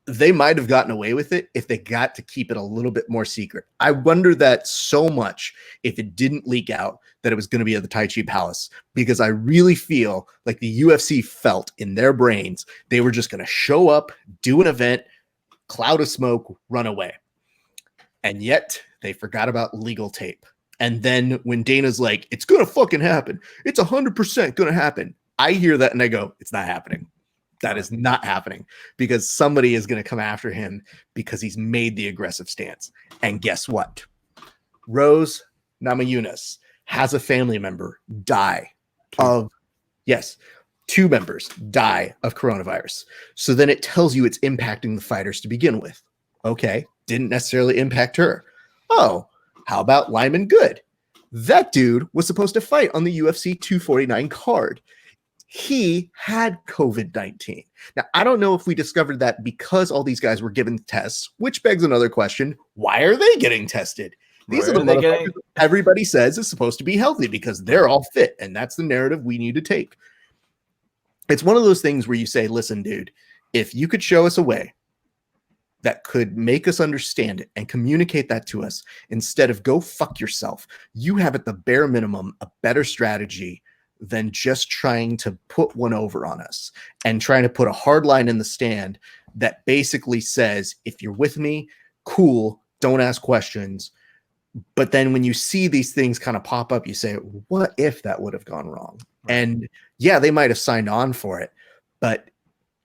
they might have gotten away with it if they got to keep it a little bit more secret. I wonder that so much if it didn't leak out that it was going to be at the Tai Chi Palace, because I really feel like the UFC felt in their brains they were just going to show up, do an event, cloud of smoke, run away. And yet they forgot about legal tape. And then when Dana's like, it's going to fucking happen, it's 100% going to happen, I hear that and I go, it's not happening. That is not happening, because somebody is going to come after him because he's made the aggressive stance. And guess what? Rose Namajunas has a family member die of, yes, 2 members die of coronavirus. So then it tells you it's impacting the fighters to begin with. Okay, didn't necessarily impact her. Oh, how about Lyman Good? That dude was supposed to fight on the UFC 249 card. He had COVID-19. Now, I don't know if we discovered that because all these guys were given tests, which begs another question. Why are they getting tested? These are the motherfuckers everybody says is supposed to be healthy because they're all fit, and that's the narrative we need to take. It's one of those things where you say, listen, dude, if you could show us a way that could make us understand it and communicate that to us instead of go fuck yourself, you have at the bare minimum a better strategy than just trying to put one over on us and trying to put a hard line in the stand that basically says, if you're with me, cool, don't ask questions. But then when you see these things kind of pop up, you say, what if that would have gone wrong? Right. And yeah, they might have signed on for it, but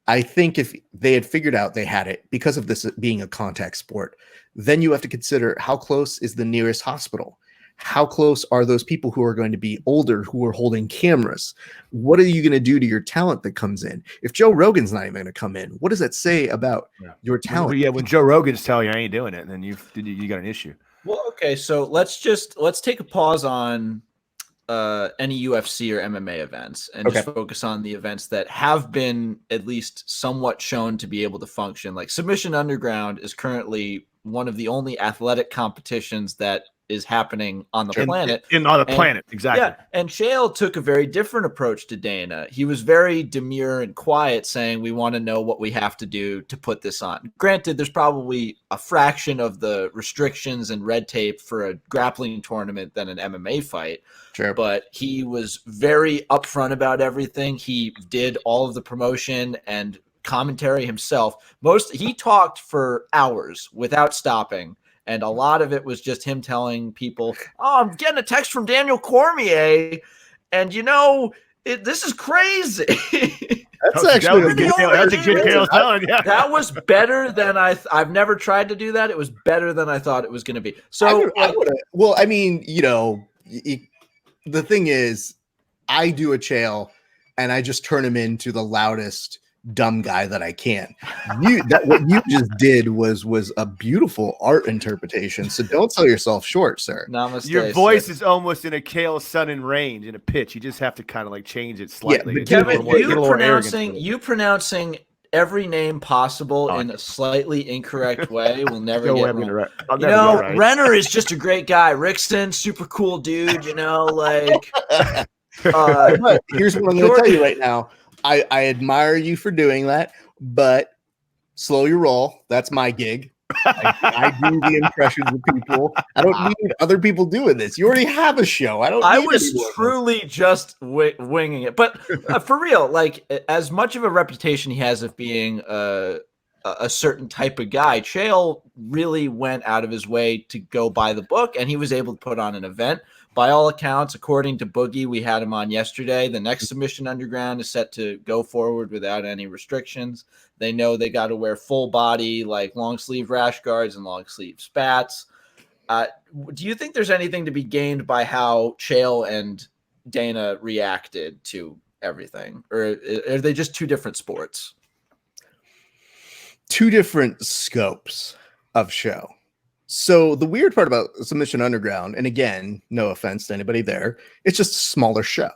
I think if they had figured out they had it because of this being a contact sport, then you have to consider how close is the nearest hospital? how close are those people who are going to be older who are holding cameras? What are you going to do to your talent that comes in? If Joe Rogan's not even going to come in, what does that say about your talent? When Joe Rogan's telling you I ain't doing it, then you got an issue. Well, okay, so let's take a pause on any UFC or MMA events and just focus on the events that have been at least somewhat shown to be able to function. Like Submission Underground is currently one of the only athletic competitions that is happening on the planet. On the planet, exactly. Yeah, and Chael took a very different approach to Dana. He was very demure and quiet, saying, we want to know what we have to do to put this on. Granted, there's probably a fraction of the restrictions and red tape for a grappling tournament than an MMA fight. Sure. But he was very upfront about everything. He did all of the promotion and commentary himself. He talked for hours without stopping. And a lot of it was just him telling people, oh, I'm getting a text from Daniel Cormier. And, this is crazy. That's actually a good tale telling. Yeah. That was better than I've never tried to do that. It was better than I thought it was going to be. So, the thing is, I do a Chael and I just turn him into the loudest dumb guy that I can. What you just did was a beautiful art interpretation. So don't sell yourself short, sir. Namaste, your voice is almost in a Chael Sun and Range in a pitch. You just have to kind of like change it slightly. Yeah, but Kevin, you pronouncing every name possible in a slightly incorrect way will never get wrong. Renner is just a great guy. Rickson, super cool dude. But here's what I'm going to tell you right now. I admire you for doing that, but slow your roll. That's my gig. I do the impressions of people. I don't need other people doing this. You already have a show. I was truly just winging it. But for real, like as much of a reputation he has of being a certain type of guy, Chael really went out of his way to go by the book, and he was able to put on an event. By all accounts, according to Boogie, we had him on yesterday. The next Submission Underground is set to go forward without any restrictions. They know they got to wear full body, like long sleeve rash guards and long sleeve spats. Do you think there's anything to be gained by how Chael and Dana reacted to everything? Or are they just two different sports? Two different scopes of show. So the weird part about Submission Underground, and again, no offense to anybody there, it's just a smaller show.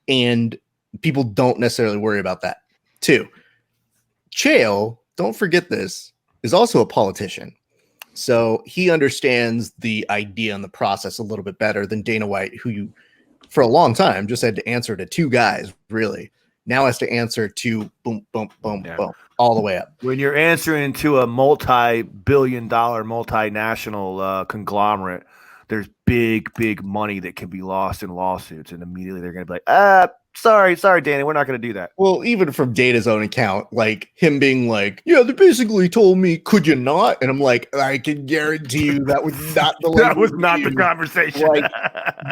And people don't necessarily worry about that. Two, Chael, don't forget this, is also a politician. So he understands the idea and the process a little bit better than Dana White, who for a long time just had to answer to two guys, really. Now has to answer to boom, boom, boom, boom, all the way up. When you're answering to a multi-billion-dollar multinational conglomerate, there's big money that can be lost in lawsuits, and immediately they're going to be like, sorry, Danny, we're not going to do that. Well, even from Dana's own account, like him being like, yeah, they basically told me, could you not? And I'm like, I can guarantee you that was not the that was not the conversation. Like,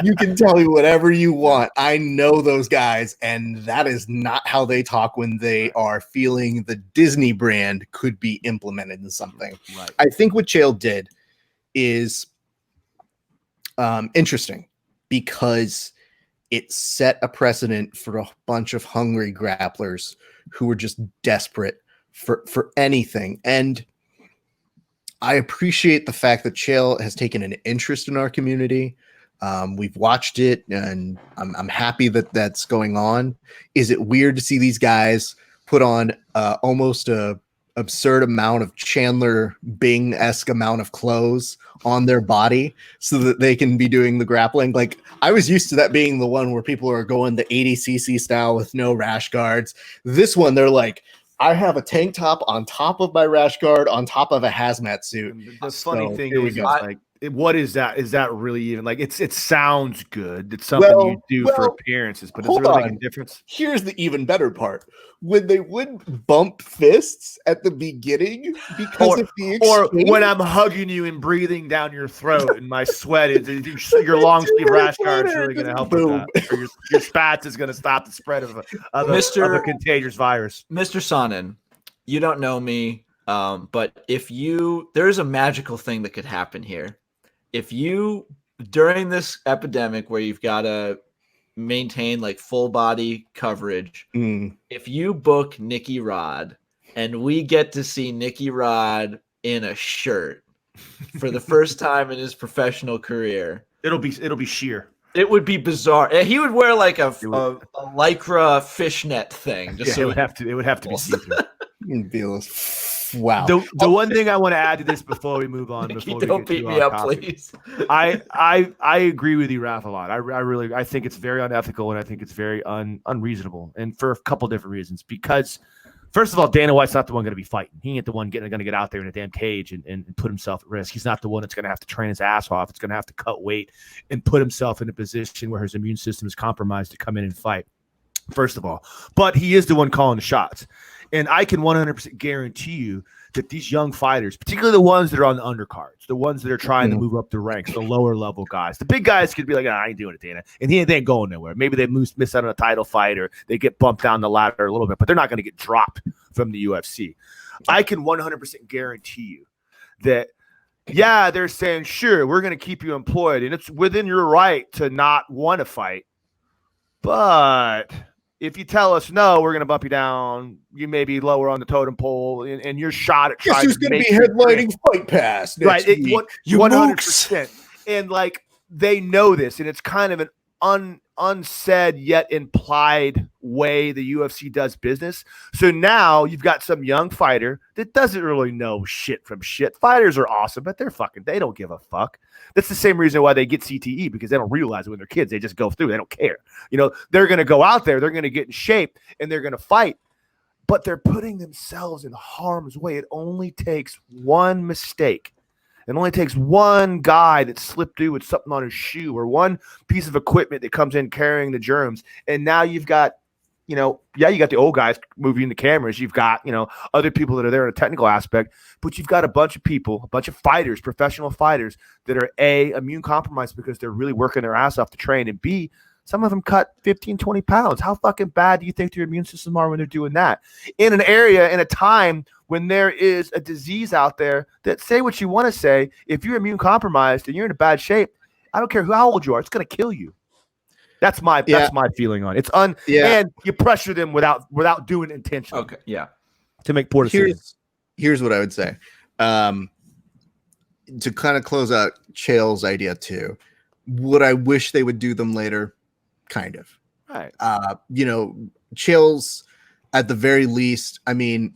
you can tell me whatever you want. I know those guys, and that is not how they talk when they are feeling the Disney brand could be implemented in something. Right. I think what Chael did is interesting because it set a precedent for a bunch of hungry grapplers who were just desperate for anything. And I appreciate the fact that Chael has taken an interest in our community. We've watched it, and I'm happy that that's going on. Is it weird to see these guys put on almost a absurd amount of Chandler Bing-esque amount of clothes on their body so that they can be doing the grappling? Like, I was used to that being the one where people are going the 80cc style with no rash guards. This one, they're like, I have a tank top on top of my rash guard on top of a hazmat suit. The funny thing is, like, what is that? Is that really even like it sounds good? It's something you do for appearances, but it's really making a difference. Here's the even better part. When they would bump fists at the beginning because of the exchange, or when I'm hugging you and breathing down your throat and my sweat your long sleeve rash guard is really going to help with that. Or your spats is going to stop the spread of a contagious virus. Mr. Sonnen, you don't know me, but there's a magical thing that could happen here. If you during this epidemic where you've got to maintain like full body coverage, if you book Nicky Rod and we get to see Nicky Rod in a shirt for the first time in his professional career, it'll be sheer. It would be bizarre. He would wear like a lycra fishnet thing. Just so it would have to be see-through. Wow. The one thing I want to add to this before we move on, don't beat me up, please. I agree with you, Raf, a lot. I think it's very unethical, and I think it's very unreasonable, and for a couple different reasons. Because first of all, Dana White's not the one going to be fighting. He ain't the one going to get out there in a damn cage and put himself at risk. He's not the one that's going to have to train his ass off. It's going to have to cut weight and put himself in a position where his immune system is compromised to come in and fight. First of all, but he is the one calling the shots. And I can 100% guarantee you that these young fighters, particularly the ones that are on the undercards, the ones that are trying to move up the ranks, the lower level guys, the big guys could be like, I ain't doing it, Dana. And they ain't going nowhere. Maybe they miss out on a title fight or they get bumped down the ladder a little bit, but they're not going to get dropped from the UFC. I can 100% guarantee you that, yeah, they're saying, sure, we're going to keep you employed. And it's within your right to not want to fight. But if you tell us no, we're going to bump you down. You may be lower on the totem pole, and your shot at trying who's going to be headlining Fight Pass next right? week. 100%. And like they know this, and it's kind of an unsaid yet implied way the UFC does business. So now you've got some young fighter that doesn't really know shit from shit. Fighters are awesome, but they don't give a fuck. That's the same reason why they get CTE, because they don't realize it when they're kids. They just go through. They don't care. They're going to go out there. They're going to get in shape, and they're going to fight. But they're putting themselves in harm's way. It only takes one mistake. It only takes one guy that slipped through with something on his shoe or one piece of equipment that comes in carrying the germs. And now you've got, you got the old guys moving the cameras. You've got, other people that are there in a technical aspect, but you've got a bunch of people, a bunch of fighters, professional fighters that are A, immune compromised because they're really working their ass off to train, and B, some of them cut 15, 20 pounds. How fucking bad do you think their immune system are when they're doing that? In an area, in a time when there is a disease out there that, say what you want to say, if you're immune compromised and you're in a bad shape, I don't care how old you are, it's going to kill you. That's my feeling on it. And you pressure them without doing it intentionally. Okay, yeah. To make poor decisions. Here's what I would say. To kind of close out Chael's idea too, would I wish they would do them later? Kind of. Right. Chael's at the very least, I mean,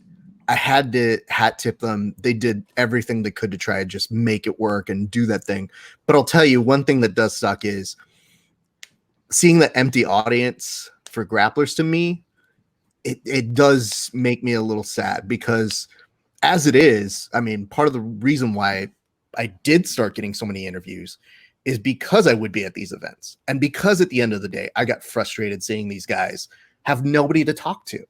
I had to hat tip them. They did everything they could to try and just make it work and do that thing. But I'll tell you, one thing that does suck is seeing the empty audience for grapplers. To me, it does make me a little sad, because as it is, I mean, part of the reason why I did start getting so many interviews is because I would be at these events. And because at the end of the day, I got frustrated seeing these guys have nobody to talk to.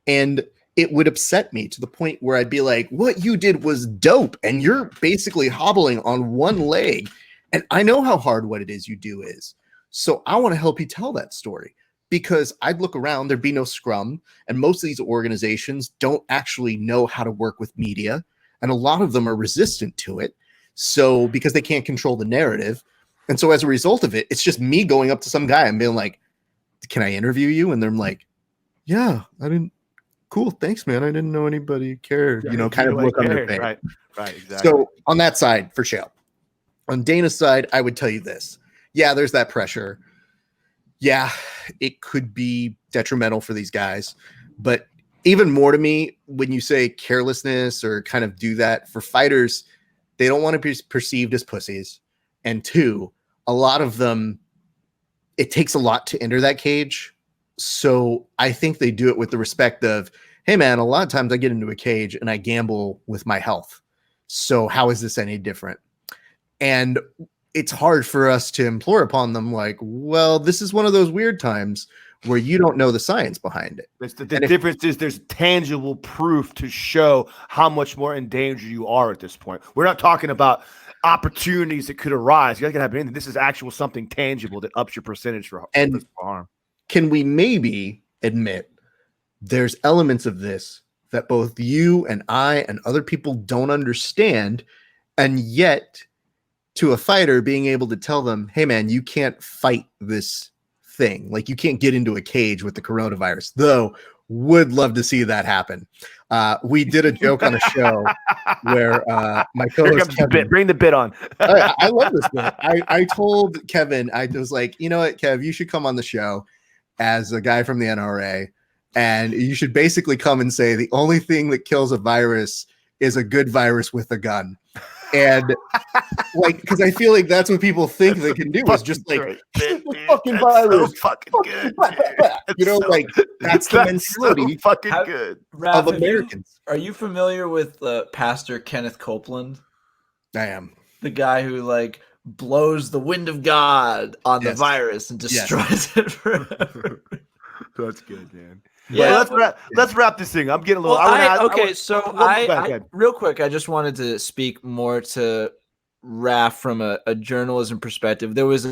And it would upset me to the point where I'd be like, what you did was dope, and you're basically hobbling on one leg. And I know how hard what it is you do is. So I want to help you tell that story, because I'd look around, there'd be no scrum. And most of these organizations don't actually know how to work with media. And a lot of them are resistant to it. So because they can't control the narrative. And so as a result of it, it's just me going up to some guy and being like, can I interview you? And they're like, yeah, I didn't. Cool. Thanks, man. I didn't know anybody cared, kind of look on their face. Right, exactly. So on that side, for Chael. On Dana's side, I would tell you this. Yeah, there's that pressure. Yeah, it could be detrimental for these guys. But even more to me, when you say carelessness or kind of do that for fighters, they don't want to be perceived as pussies. And two, a lot of them, it takes a lot to enter that cage. So I think they do it with the respect of, hey, man, a lot of times I get into a cage and I gamble with my health. So how is this any different? And it's hard for us to implore upon them like, well, this is one of those weird times where you don't know the science behind it. The difference is there's tangible proof to show how much more in danger you are at this point. We're not talking about opportunities that could arise. You got to have anything. This is actual something tangible that ups your percentage for harm. Can we maybe admit there's elements of this that both you and I and other people don't understand, and yet to a fighter, being able to tell them, hey man, you can't fight this thing. Like you can't get into a cage with the coronavirus, though would love to see that happen. We did a joke on a show where my Here co-host comes the Kevin, bit. Bring the bit on. I love this bit. I told Kevin, I was like, you know what, Kev, you should come on the show as a guy from the NRA, and you should basically come and say the only thing that kills a virus is a good virus with a gun. And like, because I feel like that's what people think they can do is just like fucking virus, so fucking good. You know, so, like that's the mentality so fucking good Raf, of Americans. Are you familiar with Pastor Kenneth Copeland? I am the guy who like blows the wind of God on the virus and destroys it forever. That's good, man. Yeah, let's wrap this thing. I'm getting a little. Real quick, I just wanted to speak more to Raf from a journalism perspective. There was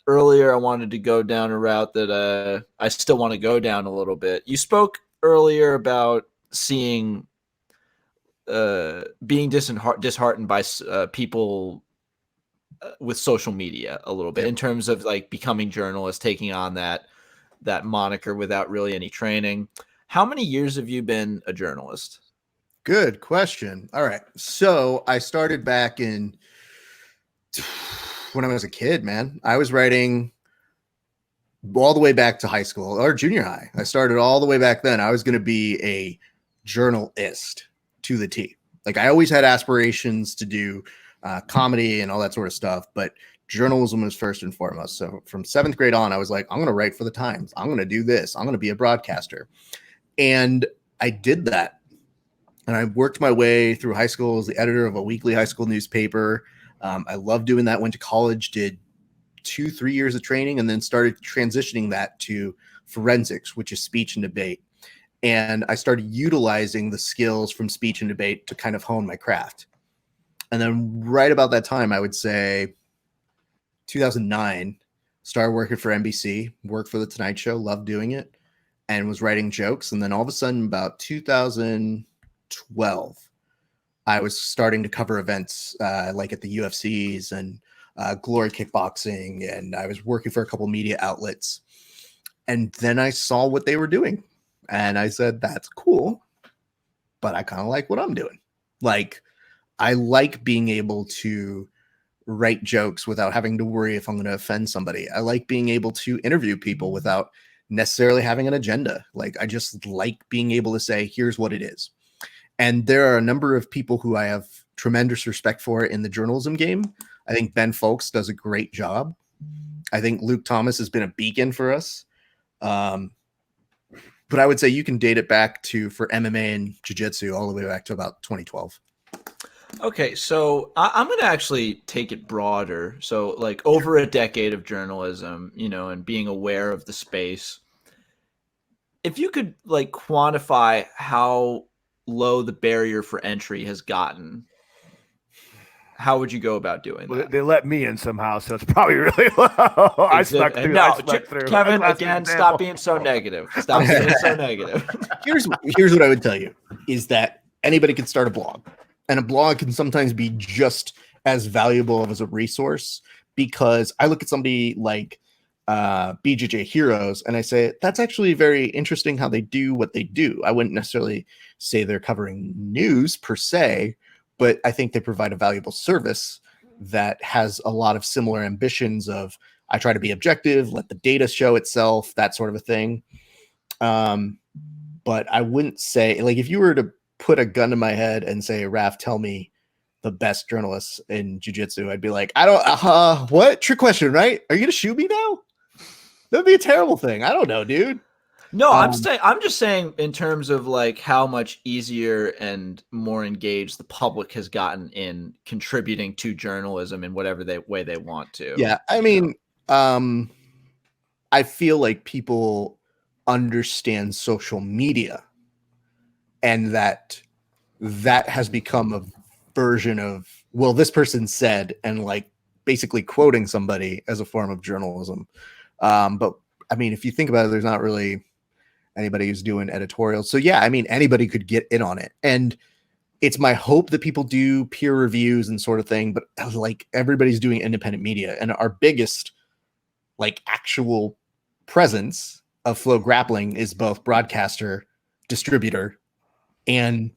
earlier I wanted to go down a route that I still want to go down a little bit. You spoke earlier about seeing being disheartened by people with social media a little bit in terms of like becoming journalists, taking on that moniker without really any training. How many years have you been a journalist? Good question. All right. So I started back when I was a kid, man. I was writing all the way back to high school or junior high. I started all the way back then. I was going to be a journalist to the T. Like I always had aspirations to do comedy and all that sort of stuff, but journalism was first and foremost. So from 7th grade on, I was like, I'm going to write for the Times. I'm going to do this. I'm going to be a broadcaster. And I did that. And I worked my way through high school as the editor of a weekly high school newspaper. I loved doing that. Went to college, did 2-3 years of training, and then started transitioning that to forensics, which is speech and debate. And I started utilizing the skills from speech and debate to kind of hone my craft. And then right about that time, I would say 2009, started working for NBC, worked for The Tonight Show, loved doing it, and was writing jokes. And then all of a sudden, about 2012, I was starting to cover events like at the UFCs and Glory Kickboxing, and I was working for a couple media outlets. And then I saw what they were doing, and I said, that's cool, but I kind of like what I'm doing. Like, I like being able to write jokes without having to worry if I'm going to offend somebody. I like being able to interview people without necessarily having an agenda. Like, I just like being able to say, here's what it is. And there are a number of people who I have tremendous respect for in the journalism game. I think Ben Folks does a great job. I think Luke Thomas has been a beacon for us. But I would say you can date it back to, for MMA and Jiu-Jitsu, all the way back to about 2012. Okay, so I'm going to actually take it broader. So like over a decade of journalism, and being aware of the space. If you could like quantify how low the barrier for entry has gotten, how would you go about doing that? They let me in somehow, so it's probably really low. I snuck through. Kevin, again, stop being so negative. Stop being so negative. Here's what I would tell you is that anybody can start a blog, and a blog can sometimes be just as valuable as a resource, because I look at somebody like BJJ Heroes and I say, that's actually very interesting how they do what they do. I wouldn't necessarily say they're covering news per se, but I think they provide a valuable service that has a lot of similar ambitions of, I try to be objective, let the data show itself, that sort of a thing. But I wouldn't say, like, if you were to put a gun to my head and say, Raf, tell me the best journalists in jiu-jitsu, I'd be like, I don't, what? Trick question, right? Are you going to shoot me now? That'd be a terrible thing. I don't know, dude. No, I'm just saying in terms of like how much easier and more engaged the public has gotten in contributing to journalism in whatever way they want to. Yeah, I mean, I feel like people understand social media, and that has become a version of, well, this person said, and like basically quoting somebody as a form of journalism. But I mean, if you think about it, there's not really anybody who's doing editorials. So yeah, I mean, anybody could get in on it. And it's my hope that people do peer reviews and sort of thing, but like everybody's doing independent media, and our biggest like actual presence of Flow Grappling is both broadcaster, distributor, and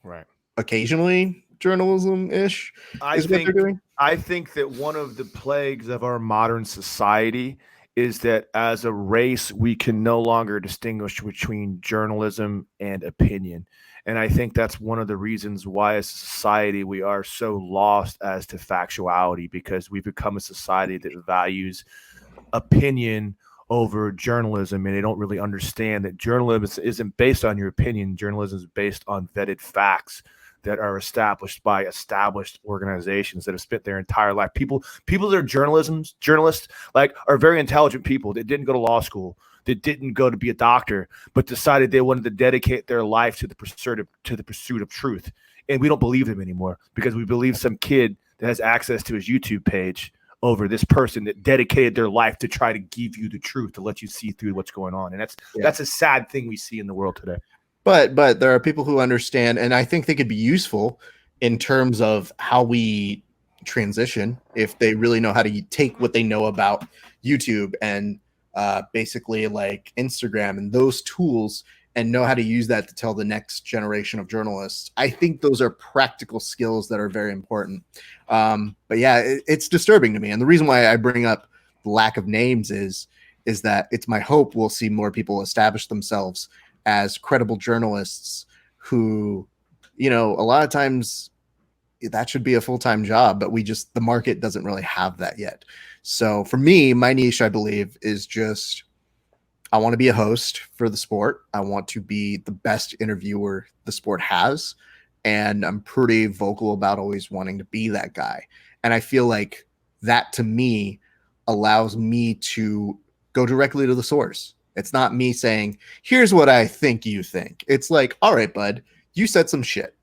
Right. occasionally journalism-ish is what they're doing. I think that one of the plagues of our modern society is that as a race, we can no longer distinguish between journalism and opinion. And I think that's one of the reasons why, as a society, we are so lost as to factuality, because we've become a society that values opinion over journalism, and they don't really understand that journalism isn't based on your opinion. Journalism is based on vetted facts that are established by established organizations that have spent their entire life. People that are journalists, like, are very intelligent people that didn't go to law school, that didn't go to be a doctor, but decided they wanted to dedicate their life to the pursuit of truth. And we don't believe them anymore, because we believe some kid that has access to his YouTube page over this person that dedicated their life to try to give you the truth, to let you see through what's going on. And that's a sad thing we see in the world today. But there are people who understand, and I think they could be useful in terms of how we transition, if they really know how to take what they know about YouTube and basically like Instagram and those tools, and know how to use that to tell the next generation of journalists. I think those are practical skills that are very important. But yeah, it's disturbing to me. And the reason why I bring up the lack of names is that it's my hope we'll see more people establish themselves as credible journalists who, you know, a lot of times that should be a full-time job, but the market doesn't really have that yet. So for me, my niche, I believe, is just, I want to be a host for the sport. I want to be the best interviewer the sport has. And I'm pretty vocal about always wanting to be that guy. And I feel like that, to me, allows me to go directly to the source. It's not me saying, here's what I think you think. It's like, all right, bud, you said some shit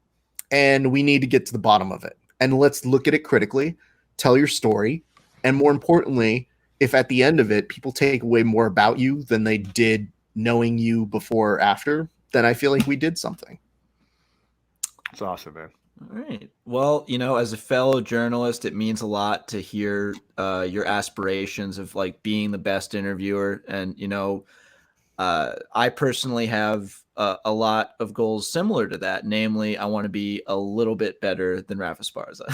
and we need to get to the bottom of it. And let's look at it critically, tell your story. And more importantly, if at the end of it, people take away more about you than they did knowing you before or after, then I feel like we did something. It's awesome, man. All right. Well, you know, as a fellow journalist, it means a lot to hear your aspirations of like being the best interviewer. And, you know, I personally have a lot of goals similar to that. Namely, I want to be a little bit better than Raf Esparza.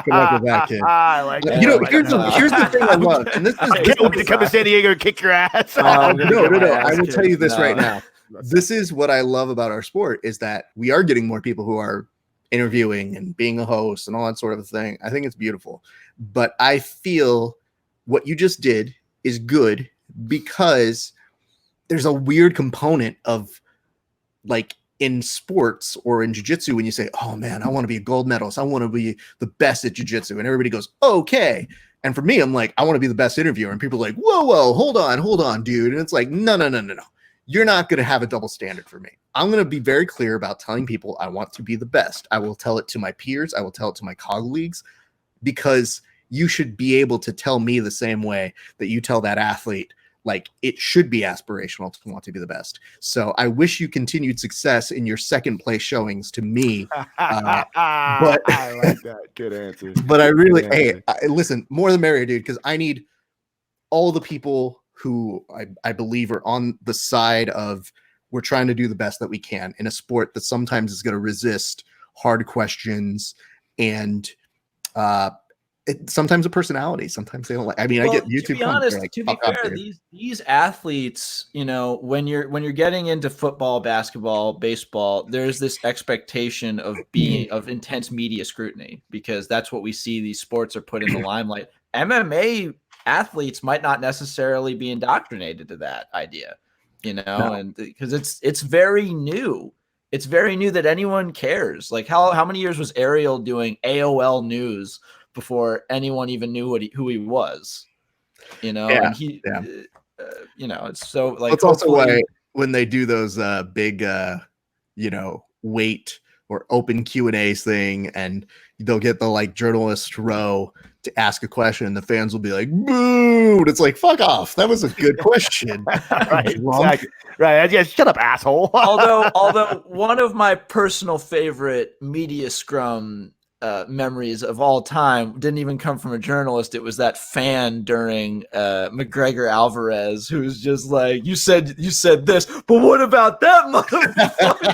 Good luck with that, kid. I like that. You know, I like here's the thing I love. And this is, I can't wait to come to San Diego and kick your ass. no. I will tell you this right now. This is what I love about our sport, is that we are getting more people who are interviewing and being a host and all that sort of thing. I think it's beautiful. But I feel what you just did is good, because there's a weird component of, like, in sports or in jiu-jitsu, when you say, oh man, I want to be a gold medalist, I want to be the best at jiu-jitsu, and everybody goes, okay. And for me, I'm like, I want to be the best interviewer, and people are like, whoa, hold on, dude. And it's like, no. You're not going to have a double standard for me. I'm going to be very clear about telling people I want to be the best. I will tell it to my peers. I will tell it to my colleagues, because you should be able to tell me the same way that you tell that athlete. Like, it should be aspirational to want to be the best. So I wish you continued success in your second place showings to me. But I like that. Good answer. But I really, listen, more the merrier, dude, because I need all the people who I believe are on the side of, we're trying to do the best that we can in a sport that sometimes is going to resist hard questions and sometimes a personality. Sometimes they don't like. I mean, I get YouTube. To be honest, like, to be fair, these athletes, you know, when you're getting into football, basketball, baseball, there's this expectation of being of intense media scrutiny, because that's what we see these sports are put in the limelight. MMA athletes might not necessarily be indoctrinated to that idea, you know, and because it's very new. It's very new that anyone cares. Like, how many years was Ariel doing AOL News before anyone even knew who he was, you know? Yeah, and he, you know, it's so like, it's also why when they do those big, you know, weight or open Q&A thing, and they'll get the like journalist row to ask a question, and the fans will be like, boo. And it's like, fuck off. That was a good question. Right, exactly. Right. Yeah, shut up, asshole. although one of my personal favorite media scrum memories of all time didn't even come from a journalist. It was that fan during McGregor Alvarez, who's just like, you said this, but what about that motherfucker?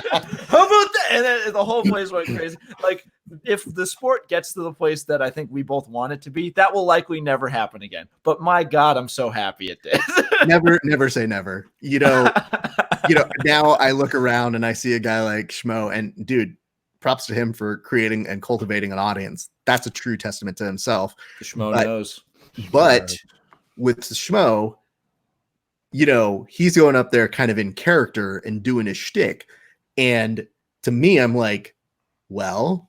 How about that? And then the whole place went crazy. Like, if the sport gets to the place that I think we both want it to be, that will likely never happen again. But my God, I'm so happy it did. Never say never. Now I look around and I see a guy like Schmo, and dude, props to him for creating and cultivating an audience. That's a true testament to himself. The Schmo knows. But with the Schmo, he's going up there kind of in character and doing his shtick. And to me, I'm like, well,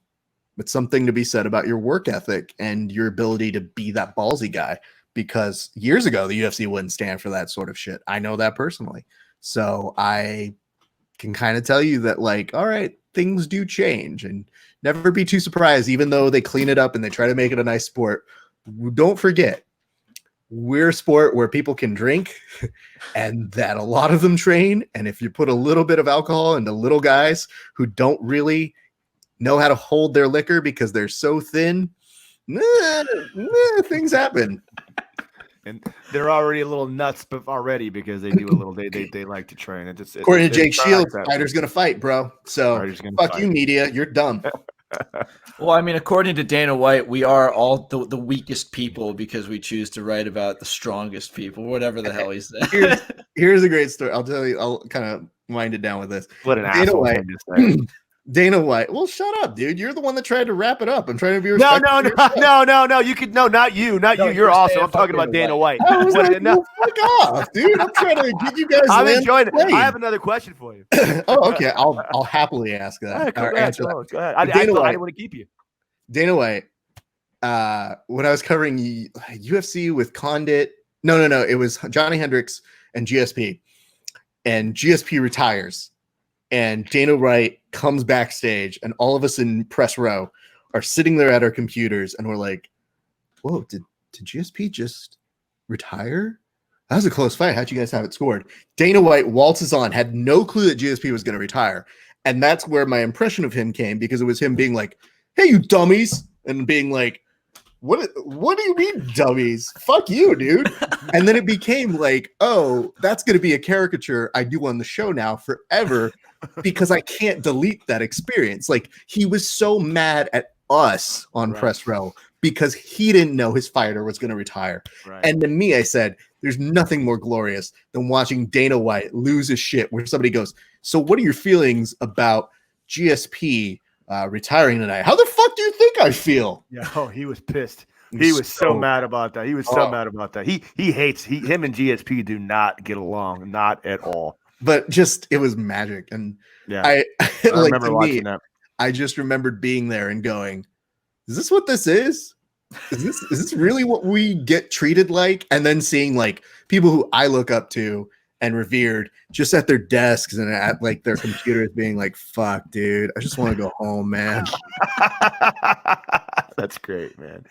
it's something to be said about your work ethic and your ability to be that ballsy guy. Because years ago, the UFC wouldn't stand for that sort of shit. I know that personally. So I can kind of tell you that, like, all right, things do change, and never be too surprised, even though they clean it up and they try to make it a nice sport. Don't forget, we're a sport where people can drink and that a lot of them train. And if you put a little bit of alcohol into little guys who don't really know how to hold their liquor because they're so thin, things happen. And they're already a little nuts, but already because they do a little, they like to train. According to Jake Shields, fighter's gonna fight, bro. So fuck you, media. You're dumb. Well, I mean, according to Dana White, we are all the weakest people because we choose to write about the strongest people, whatever the hell he said. Here's a great story. I'll tell you. I'll kind of wind it down with this. What an asshole thing to say. Dana White. Well, shut up, dude. You're the one that tried to wrap it up. I'm trying to be respectful. No. You could not you. You're awesome. I'm talking about Dana White. I was like, no, fuck off, dude. I'm trying to get you guys. I'm enjoying it. I have another question for you. Oh, okay. I'll happily ask that. Go ahead. I didn't want to keep you. Dana White. When I was covering UFC with Condit, no. It was Johnny Hendricks and GSP, and GSP retires. And Dana White comes backstage, and all of us in press row are sitting there at our computers, and we're like, whoa, did GSP just retire? That was a close fight. How'd you guys have it scored? Dana White waltzes on, had no clue that GSP was going to retire. And that's where my impression of him came, because it was him being like, hey, you dummies, and being like, what do you mean, dummies? Fuck you, dude. And then it became like, oh, that's going to be a caricature I do on the show now forever, because I can't delete that experience. Like, he was so mad at us on press row because he didn't know his fighter was going to retire. Right. And to me, I said, there's nothing more glorious than watching Dana White lose his shit, where somebody goes, so what are your feelings about GSP retiring tonight? How the fuck do you think I feel? Yeah, he was pissed. He was so mad about that. He was so mad about that. Him and GSP do not get along, not at all. But just, it was magic. And yeah, I remember watching that. I just remembered being there and going, is this what this is? Is this really what we get treated like? And then seeing like people who I look up to and revered just at their desks and at like their computers being like, fuck, dude, I just want to go home, man. That's great, man.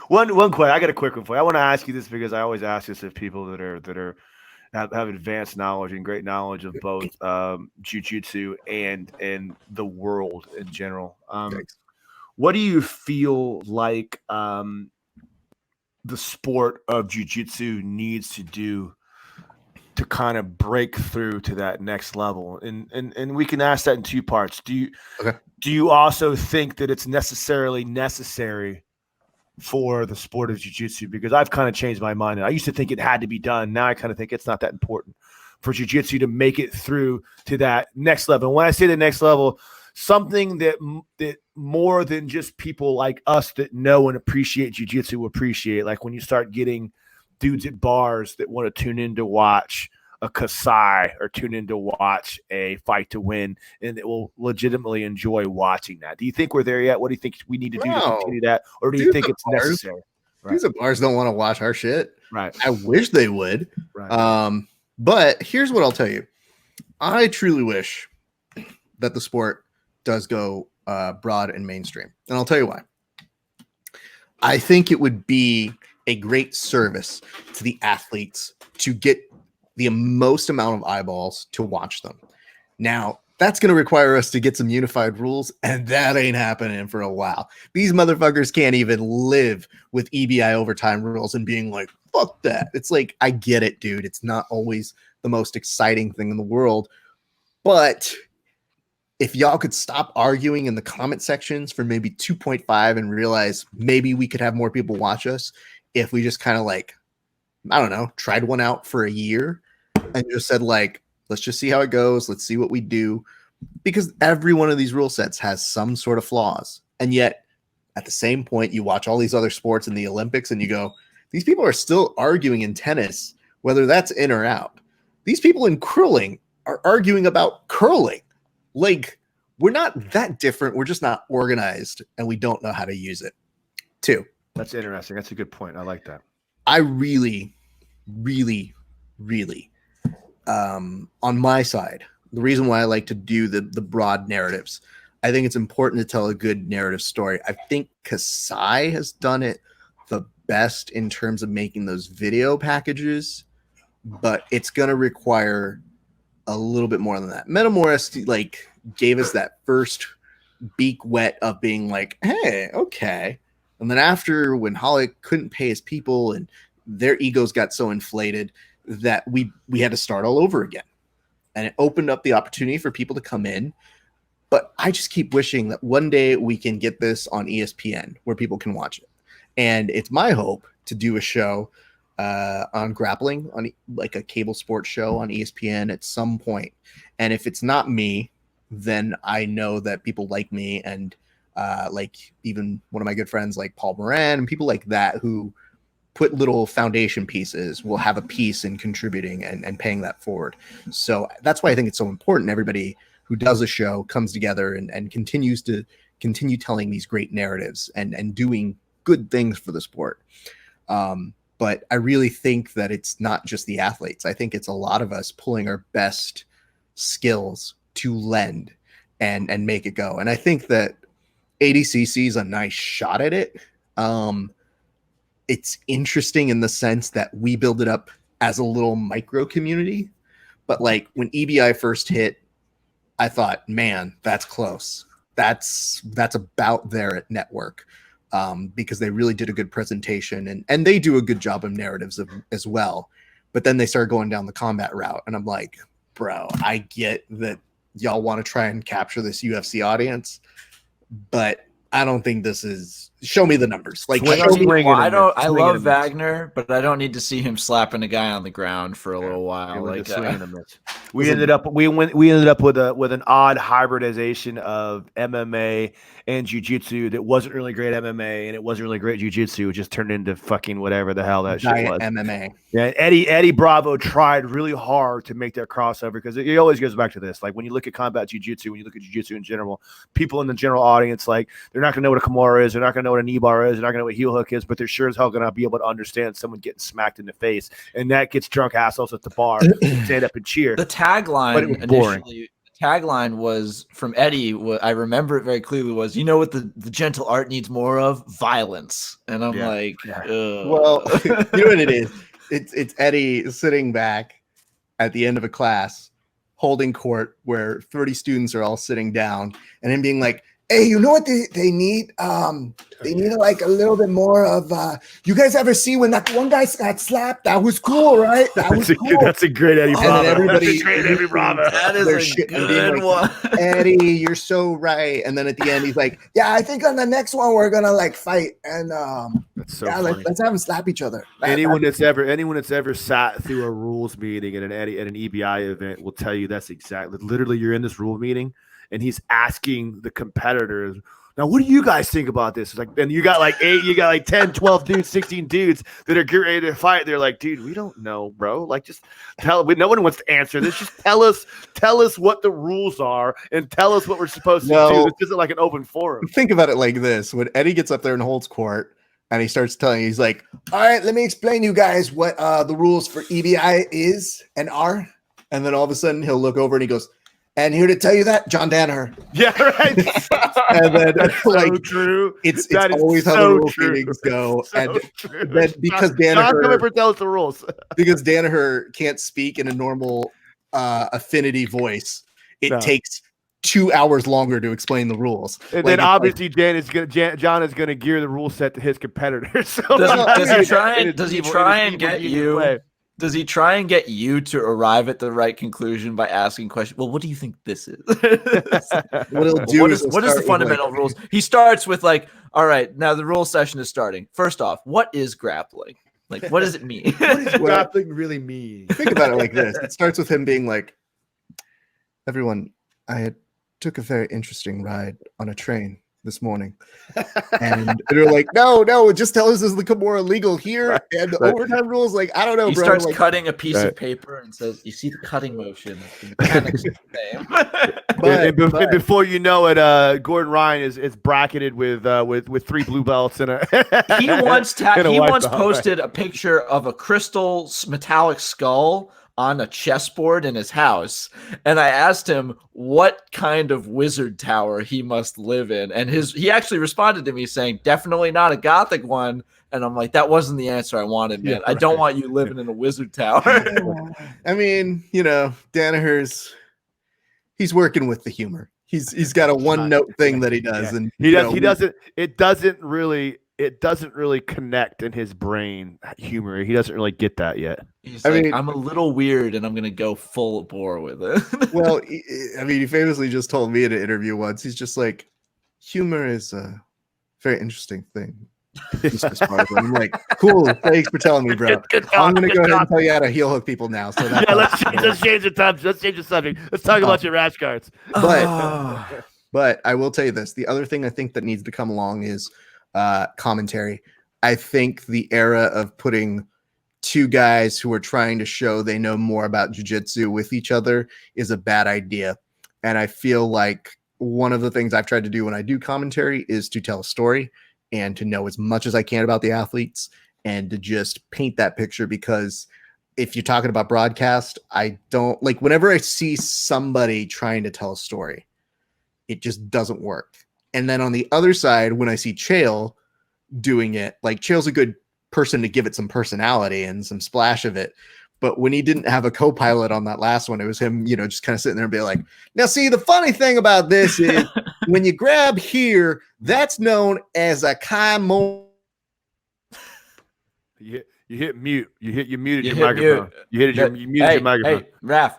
One question. I got a quick one for you. I want to ask you this because I always ask this of people that have advanced knowledge and great knowledge of both jiu-jitsu and the world in general. What do you feel like the sport of jiu-jitsu needs to do to kind of break through to that next level? And we can ask that in two parts. Do you also think that it's necessary for the sport of jiu-jitsu? Because I've kind of changed my mind. I used to think it had to be done. Now I kind of think it's not that important for jiu-jitsu to make it through to that next level. And when I say the next level, something that more than just people like us that know and appreciate jiu-jitsu appreciate. Like when you start getting dudes at bars that want to tune in to watch a Kasai or tune in to watch a Fight to Win, and that will legitimately enjoy watching that. Do you think we're there yet? What do you think we need to do to continue that? Or do you think it's necessary? Dudes at bars don't want to watch our shit. Right. I wish they would. Right. But here's what I'll tell you. I truly wish that the sport does go broad and mainstream. And I'll tell you why. I think it would be a great service to the athletes to get the most amount of eyeballs to watch them. Now, that's going to require us to get some unified rules, and that ain't happening for a while. These motherfuckers can't even live with EBI overtime rules and being like, fuck that. It's like, I get it, dude. It's not always the most exciting thing in the world. But if y'all could stop arguing in the comment sections for maybe 2.5 and realize maybe we could have more people watch us if we just kind of like, I don't know, tried one out for a year and just said like, let's just see how it goes. Let's see what we do. Because every one of these rule sets has some sort of flaws. And yet, at the same point, you watch all these other sports in the Olympics and you go, these people are still arguing in tennis, whether that's in or out. These people in curling are arguing about curling. Like, we're not that different. We're just not organized and we don't know how to use it. 2. That's interesting. That's a good point. I like that. I really, on my side, the reason why I like to do the broad narratives, I think it's important to tell a good narrative story. I think Kasai has done it the best in terms of making those video packages, but it's going to require a little bit more than that. Metamorist like gave us that first beak wet of being like, hey, okay. And then after, when Hollick couldn't pay his people and their egos got so inflated that we had to start all over again. And it opened up the opportunity for people to come in. But I just keep wishing that one day we can get this on ESPN where people can watch it. And it's my hope to do a show on grappling, on like a cable sports show on ESPN at some point. And if it's not me, then I know that people like me and like even one of my good friends like Paul Moran and people like that who put little foundation pieces will have a piece in contributing and paying that forward. So that's why I think it's so important. Everybody who does a show comes together and continues to continue telling these great narratives and doing good things for the sport. But I really think that it's not just the athletes. I think it's a lot of us pulling our best skills to lend and make it go. And I think that ADCC is a nice shot at it. It's interesting in the sense that we build it up as a little micro community. But like when EBI first hit, I thought, man, that's close. That's about there at Network. Because they really did a good presentation and they do a good job of narratives as well. But then they started going down the combat route. And I'm like, bro, I get that y'all want to try and capture this UFC audience, but I don't think this is show me the numbers. Like I love Wagner, but I don't need to see him slapping a guy on the ground for a little while. Like we ended up with an odd hybridization of MMA and jiu-jitsu that wasn't really great MMA and it wasn't really great jiu-jitsu. It just turned into fucking whatever the hell that shit was. MMA. Yeah, Eddie Bravo tried really hard to make that crossover because it always goes back to this. Like when you look at combat jiu-jitsu, when you look at jiu-jitsu in general, people in the general audience, like they're not gonna know what a Kimura is, they're not gonna know what a knee bar is, they're not gonna know what heel hook is, but they're sure as hell gonna be able to understand someone getting smacked in the face, and that gets drunk assholes at the bar stand up and cheer. The tagline initially. Tagline was from Eddie. I remember it very clearly. Was you know what the gentle art needs more of? Violence. And I'm like, well, you know what it is? It's Eddie sitting back at the end of a class, holding court where 30 students are all sitting down, and him being like, hey, you know what they need? They need like a little bit more of you guys ever see when that one guy got slapped? That was cool, right? That's a great Eddie Bravo. Everybody, Eddie Bravo. That is a good one. Eddie, you're so right. And then at the end, he's like, yeah, I think on the next one we're gonna like fight and that's so let's have them slap each other. Anyone that's ever sat through a rules meeting at an EBI event will tell you that's exactly literally you're in this rule meeting. And he's asking the competitors, now, what do you guys think about this? It's like, and you got like 10, 12 dudes, 16 dudes that are getting ready to fight. They're like, dude, we don't know, bro. Like, just no one wants to answer this. Just tell us what the rules are and tell us what we're supposed to do. This isn't like an open forum. Think about it like this. When Eddie gets up there and holds court and he starts telling you, he's like, all right, let me explain to you guys what the rules for EBI is and are. And then all of a sudden he'll look over and he goes, And here to tell you that, John Danaher. Yeah, right. And then That's like so true. it's That is always how the so rule true. meetings go. So And true. then because John come Danaher over and tell us the rules. because Danaher can't speak in a normal affinity voice, it takes 2 hours longer to explain the rules. And Like, then obviously John is gonna gear the rule set to his competitors. So Does he try and get you to arrive at the right conclusion by asking questions? Well, what do you think this is? what he'll do what is is the fundamental rules? He starts with like, all right, now the rule session is starting. First off, what is grappling? Like, what does it mean? What does grappling really mean? Think about it like this. It starts with him being like, everyone, I took a very interesting ride on a train this morning. And they're like, no, just tell us, is the Kimura legal here? Right, and the overtime rules, like, I don't know, he bro. Starts like, cutting a piece of paper and says, you see the cutting motion. The mechanics of the but before you know it, Gordon Ryan is bracketed with 3 blue belts and a he once posted a picture of a crystal metallic skull on a chessboard in his house, and I asked him what kind of wizard tower he must live in, and he actually responded to me saying, definitely not a gothic one. And I'm like, that wasn't the answer I wanted, man. I don't want you living in a wizard tower. I mean, Danaher's he's working with the humor. He's got a one note thing that he does, and it doesn't really connect in his brain, humor. He doesn't really get that yet. I mean, I'm a little weird and I'm going to go full bore with it. Well, he famously just told me in an interview once, he's just like, humor is a very interesting thing. I'm like, cool, thanks for telling me, bro. I'm going to go ahead and tell you how to heel hook people now. So let's change the subject. Let's talk about your rash guards. But I will tell you this. The other thing I think that needs to come along is commentary. I think the era of putting 2 guys who are trying to show they know more about jiu-jitsu with each other is a bad idea. And I feel like one of the things I've tried to do when I do commentary is to tell a story and to know as much as I can about the athletes and to just paint that picture, because if you're talking about broadcast, I don't like whenever I see somebody trying to tell a story, it just doesn't work. And then on the other side, when I see Chael doing it, like Chael's a good person to give it some personality and some splash of it. But when he didn't have a co-pilot on that last one, it was him, just kind of sitting there and be like, now see, the funny thing about this is when you grab here, that's known as a kaimo. You hit mute. You muted your microphone. You muted your microphone. Hey, Raf,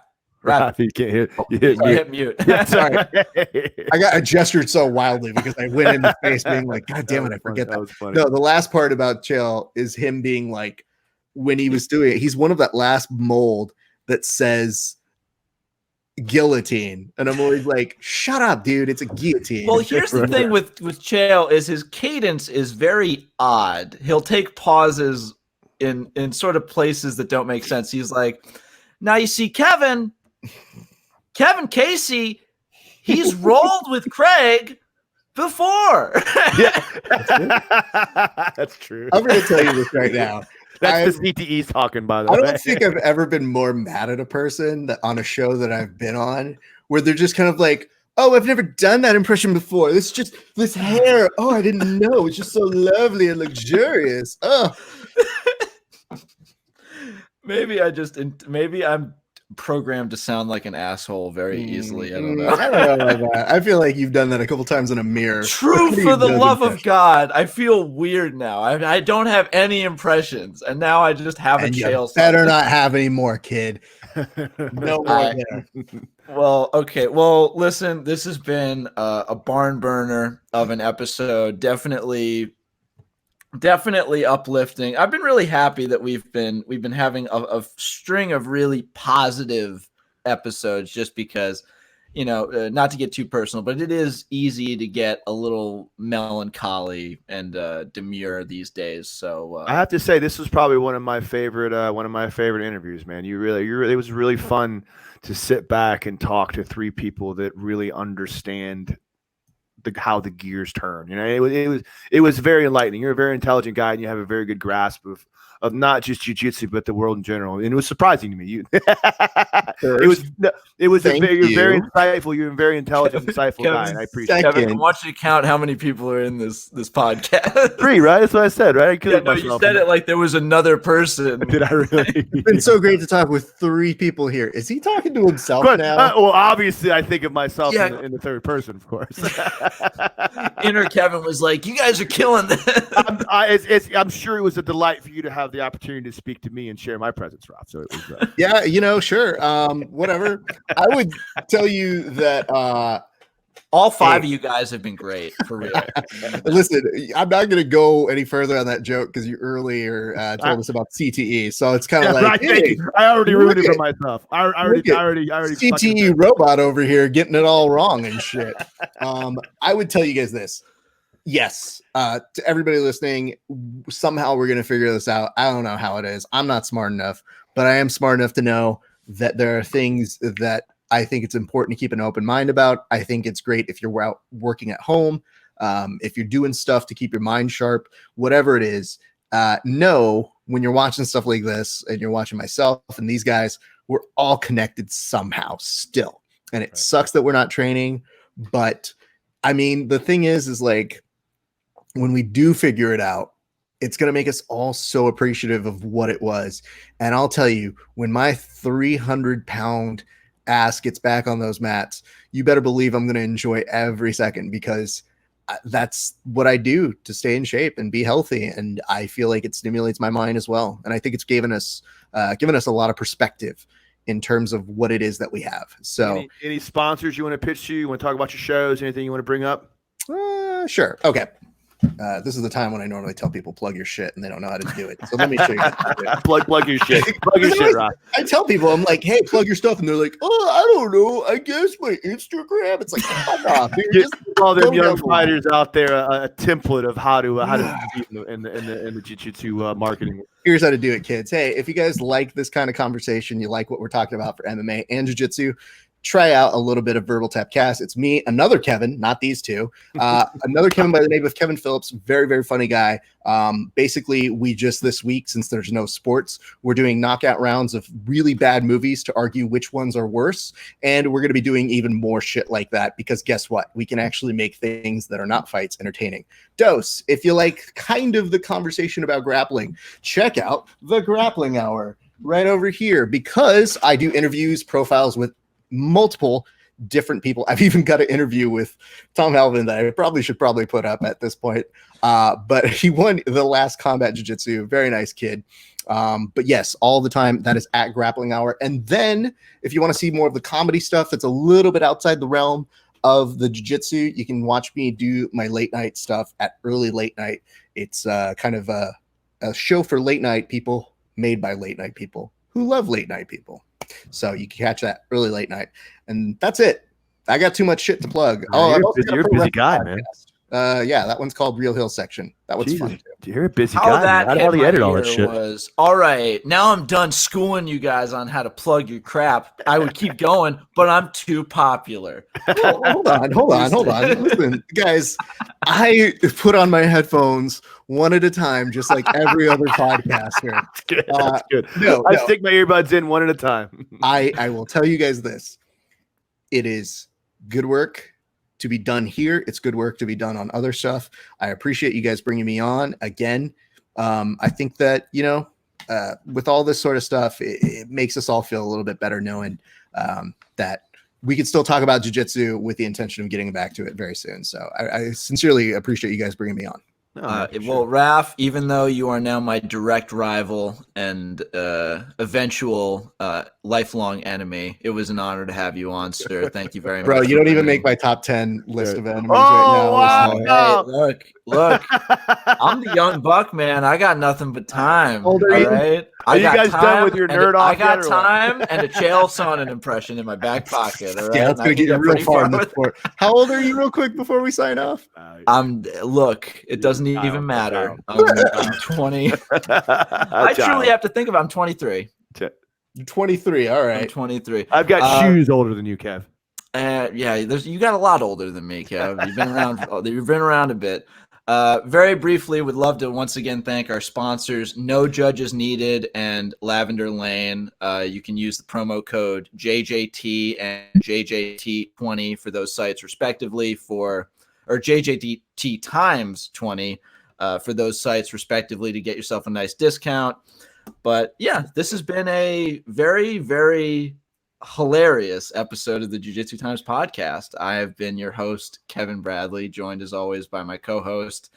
you can't hit. You hit mute. Yeah, sorry. I gestured so wildly because I went in the face being like, God damn it, I forget that. No, the last part about Chael is him being like, when he was doing it, he's one of that last mold that says guillotine. And I'm always like, shut up, dude. It's a guillotine. Well, here's the thing with Chael is his cadence is very odd. He'll take pauses in sort of places that don't make sense. He's like, now you see Kevin Casey, he's rolled with Craig before. Yeah. That's true. I'm going to tell you this right now. That's the CTE's talking, by the way. I don't think I've ever been more mad at a person that on a show that I've been on where they're just kind of like, oh, I've never done that impression before. This hair. Oh, I didn't know. It's just so lovely and luxurious. Oh. Maybe I'm programmed to sound like an asshole very easily. I don't know. I don't know about that. I feel like you've done that a couple times in a mirror. True, for the love of God. I feel weird now. I don't have any impressions, and now I just have a Chael. Better not have any more, kid. No more there. Well, okay. Well, listen, this has been a barn burner of an episode. Definitely uplifting. I've been really happy that we've been having a string of really positive episodes, just because, not to get too personal, but it is easy to get a little melancholy and demure these days. So I have to say, this was probably one of my favorite interviews, man. It was really fun to sit back and talk to 3 people that really understand how the gears turn. It was very enlightening. You're a very intelligent guy and you have a very good grasp of not just jiu-jitsu but the world in general, and it was surprising to me. It was Thank you're very you. insightful. You're a very intelligent, insightful guy, and I appreciate it. Kevin, I want you to count how many people are in this podcast. 3, right? That's what I said, right? I No, you said it like there was another person. Did I really? It's been so great to talk with 3 people here. Is he talking to himself now? Well, obviously, I think of myself Yeah. in the third person, of course. Inner Kevin was like, "You guys are killing this." I'm sure it was a delight for you to have the opportunity to speak to me and share my presence, Raf. So it was. Yeah, sure. Whatever. I would tell you that all 5 of you guys have been great, for real. Listen, I'm not going to go any further on that joke because you earlier told us about CTE. So it's kind of like, right, hey, I already ruined it for myself. I already CTE robot over here getting it all wrong and shit. I would tell you guys this. Yes, to everybody listening, somehow we're going to figure this out. I don't know how it is. I'm not smart enough, but I am smart enough to know that there are things that I think it's important to keep an open mind about. I think it's great if you're out working at home, if you're doing stuff to keep your mind sharp, whatever it is. Know when you're watching stuff like this and you're watching myself and these guys, we're all connected somehow still. And it sucks that we're not training. But I mean, the thing is like, when we do figure it out, it's going to make us all so appreciative of what it was. And I'll tell you, when my 300-pound ass gets back on those mats, you better believe I'm going to enjoy every second, because that's what I do to stay in shape and be healthy. And I feel like it stimulates my mind as well. And I think it's given us a lot of perspective in terms of what it is that we have. So any sponsors you want to pitch to? You want to talk about your shows? Anything you want to bring up? Sure. Okay. This is the time when I normally tell people plug your shit and they don't know how to do it. So let me show you. plug your shit. Plug your shit, Rob. I tell people, I'm like, hey, plug your stuff. And they're like, oh, I don't know. I guess my Instagram. It's like, fuck off. Give all them young fighters out there a template of how to compete in the jiu-jitsu marketing. Here's how to do it, kids. Hey, if you guys like this kind of conversation, you like what we're talking about for MMA and jiu-jitsu, try out a little bit of Verbal Tap Cast. It's me, another Kevin, not these two. Another Kevin by the name of Kevin Phillips, very, very funny guy. Basically, we just this week, since there's no sports, we're doing knockout rounds of really bad movies to argue which ones are worse. And we're going to be doing even more shit like that, because guess what? We can actually make things that are not fights entertaining. Dose, if you like kind of the conversation about grappling, check out the Grappling Hour right over here, because I do interviews, profiles with multiple different people. I've even got an interview with Tom Alvin that I should put up at this point. But he won the last Combat Jiu-Jitsu. Very nice kid. But yes, all the time, that is at Grappling Hour. And then if you want to see more of the comedy stuff that's a little bit outside the realm of the jiu-jitsu, you can watch me do my late night stuff at Early Late Night. It's kind of a show for late night people, made by late night people who love late night people. So you can catch that Early Late Night. And that's it. I got too much shit to plug. You're a busy guy, man. Yeah, that one's called Real Hill Section. That one's fun too. You're a busy guy. How the hell do you edit all that shit? All right, now I'm done schooling you guys on how to plug your crap. I would keep going, but I'm too popular. Hold on. Listen, guys, I put on my headphones one at a time, just like every other podcaster. That's good. That's good. No, I stick my earbuds in one at a time. I will tell you guys this. It is good work to be done here. It's good work to be done on other stuff. I appreciate you guys bringing me on again. I think that, with all this sort of stuff, it makes us all feel a little bit better knowing that we can still talk about jiu-jitsu with the intention of getting back to it very soon. So I sincerely appreciate you guys bringing me on. Well, Raf, even though you are now my direct rival and eventual lifelong enemy, it was an honor to have you on, sir. Thank you very much. Bro, you don't even make my top 10 list of enemies right now. Wow. Hey, look, I'm the young buck, man. I got nothing but time. All right? Are you guys done with your nerd off? I got time and a Chael Sonnen impression in my back pocket. All right? Yeah, that's going to get you real far in the sport. How old are you real quick before we sign off? Look, it doesn't even matter. I'm 20. I truly have to think about I'm 23. You're 23. All right. I'm 23. I've got shoes older than you, Kev. Yeah, you got a lot older than me, Kev. You've been around a bit. Very briefly, would love to once again thank our sponsors, No Judges Needed and Lavender Lane. You can use the promo code JJT and JJT20 for those sites respectively or JJT times 20 for those sites respectively to get yourself a nice discount. But yeah, this has been a very, very hilarious episode of the Jiu-Jitsu Times podcast. I have been your host, Kevin Bradley, joined as always by my co-host,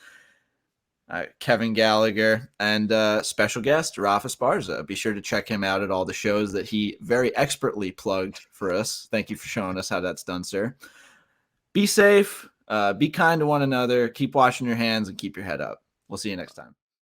Kevin Gallagher, and special guest, Raf Esparza. Be sure to check him out at all the shows that he very expertly plugged for us. Thank you for showing us how that's done, sir. Be safe, be kind to one another, keep washing your hands, and keep your head up. We'll see you next time.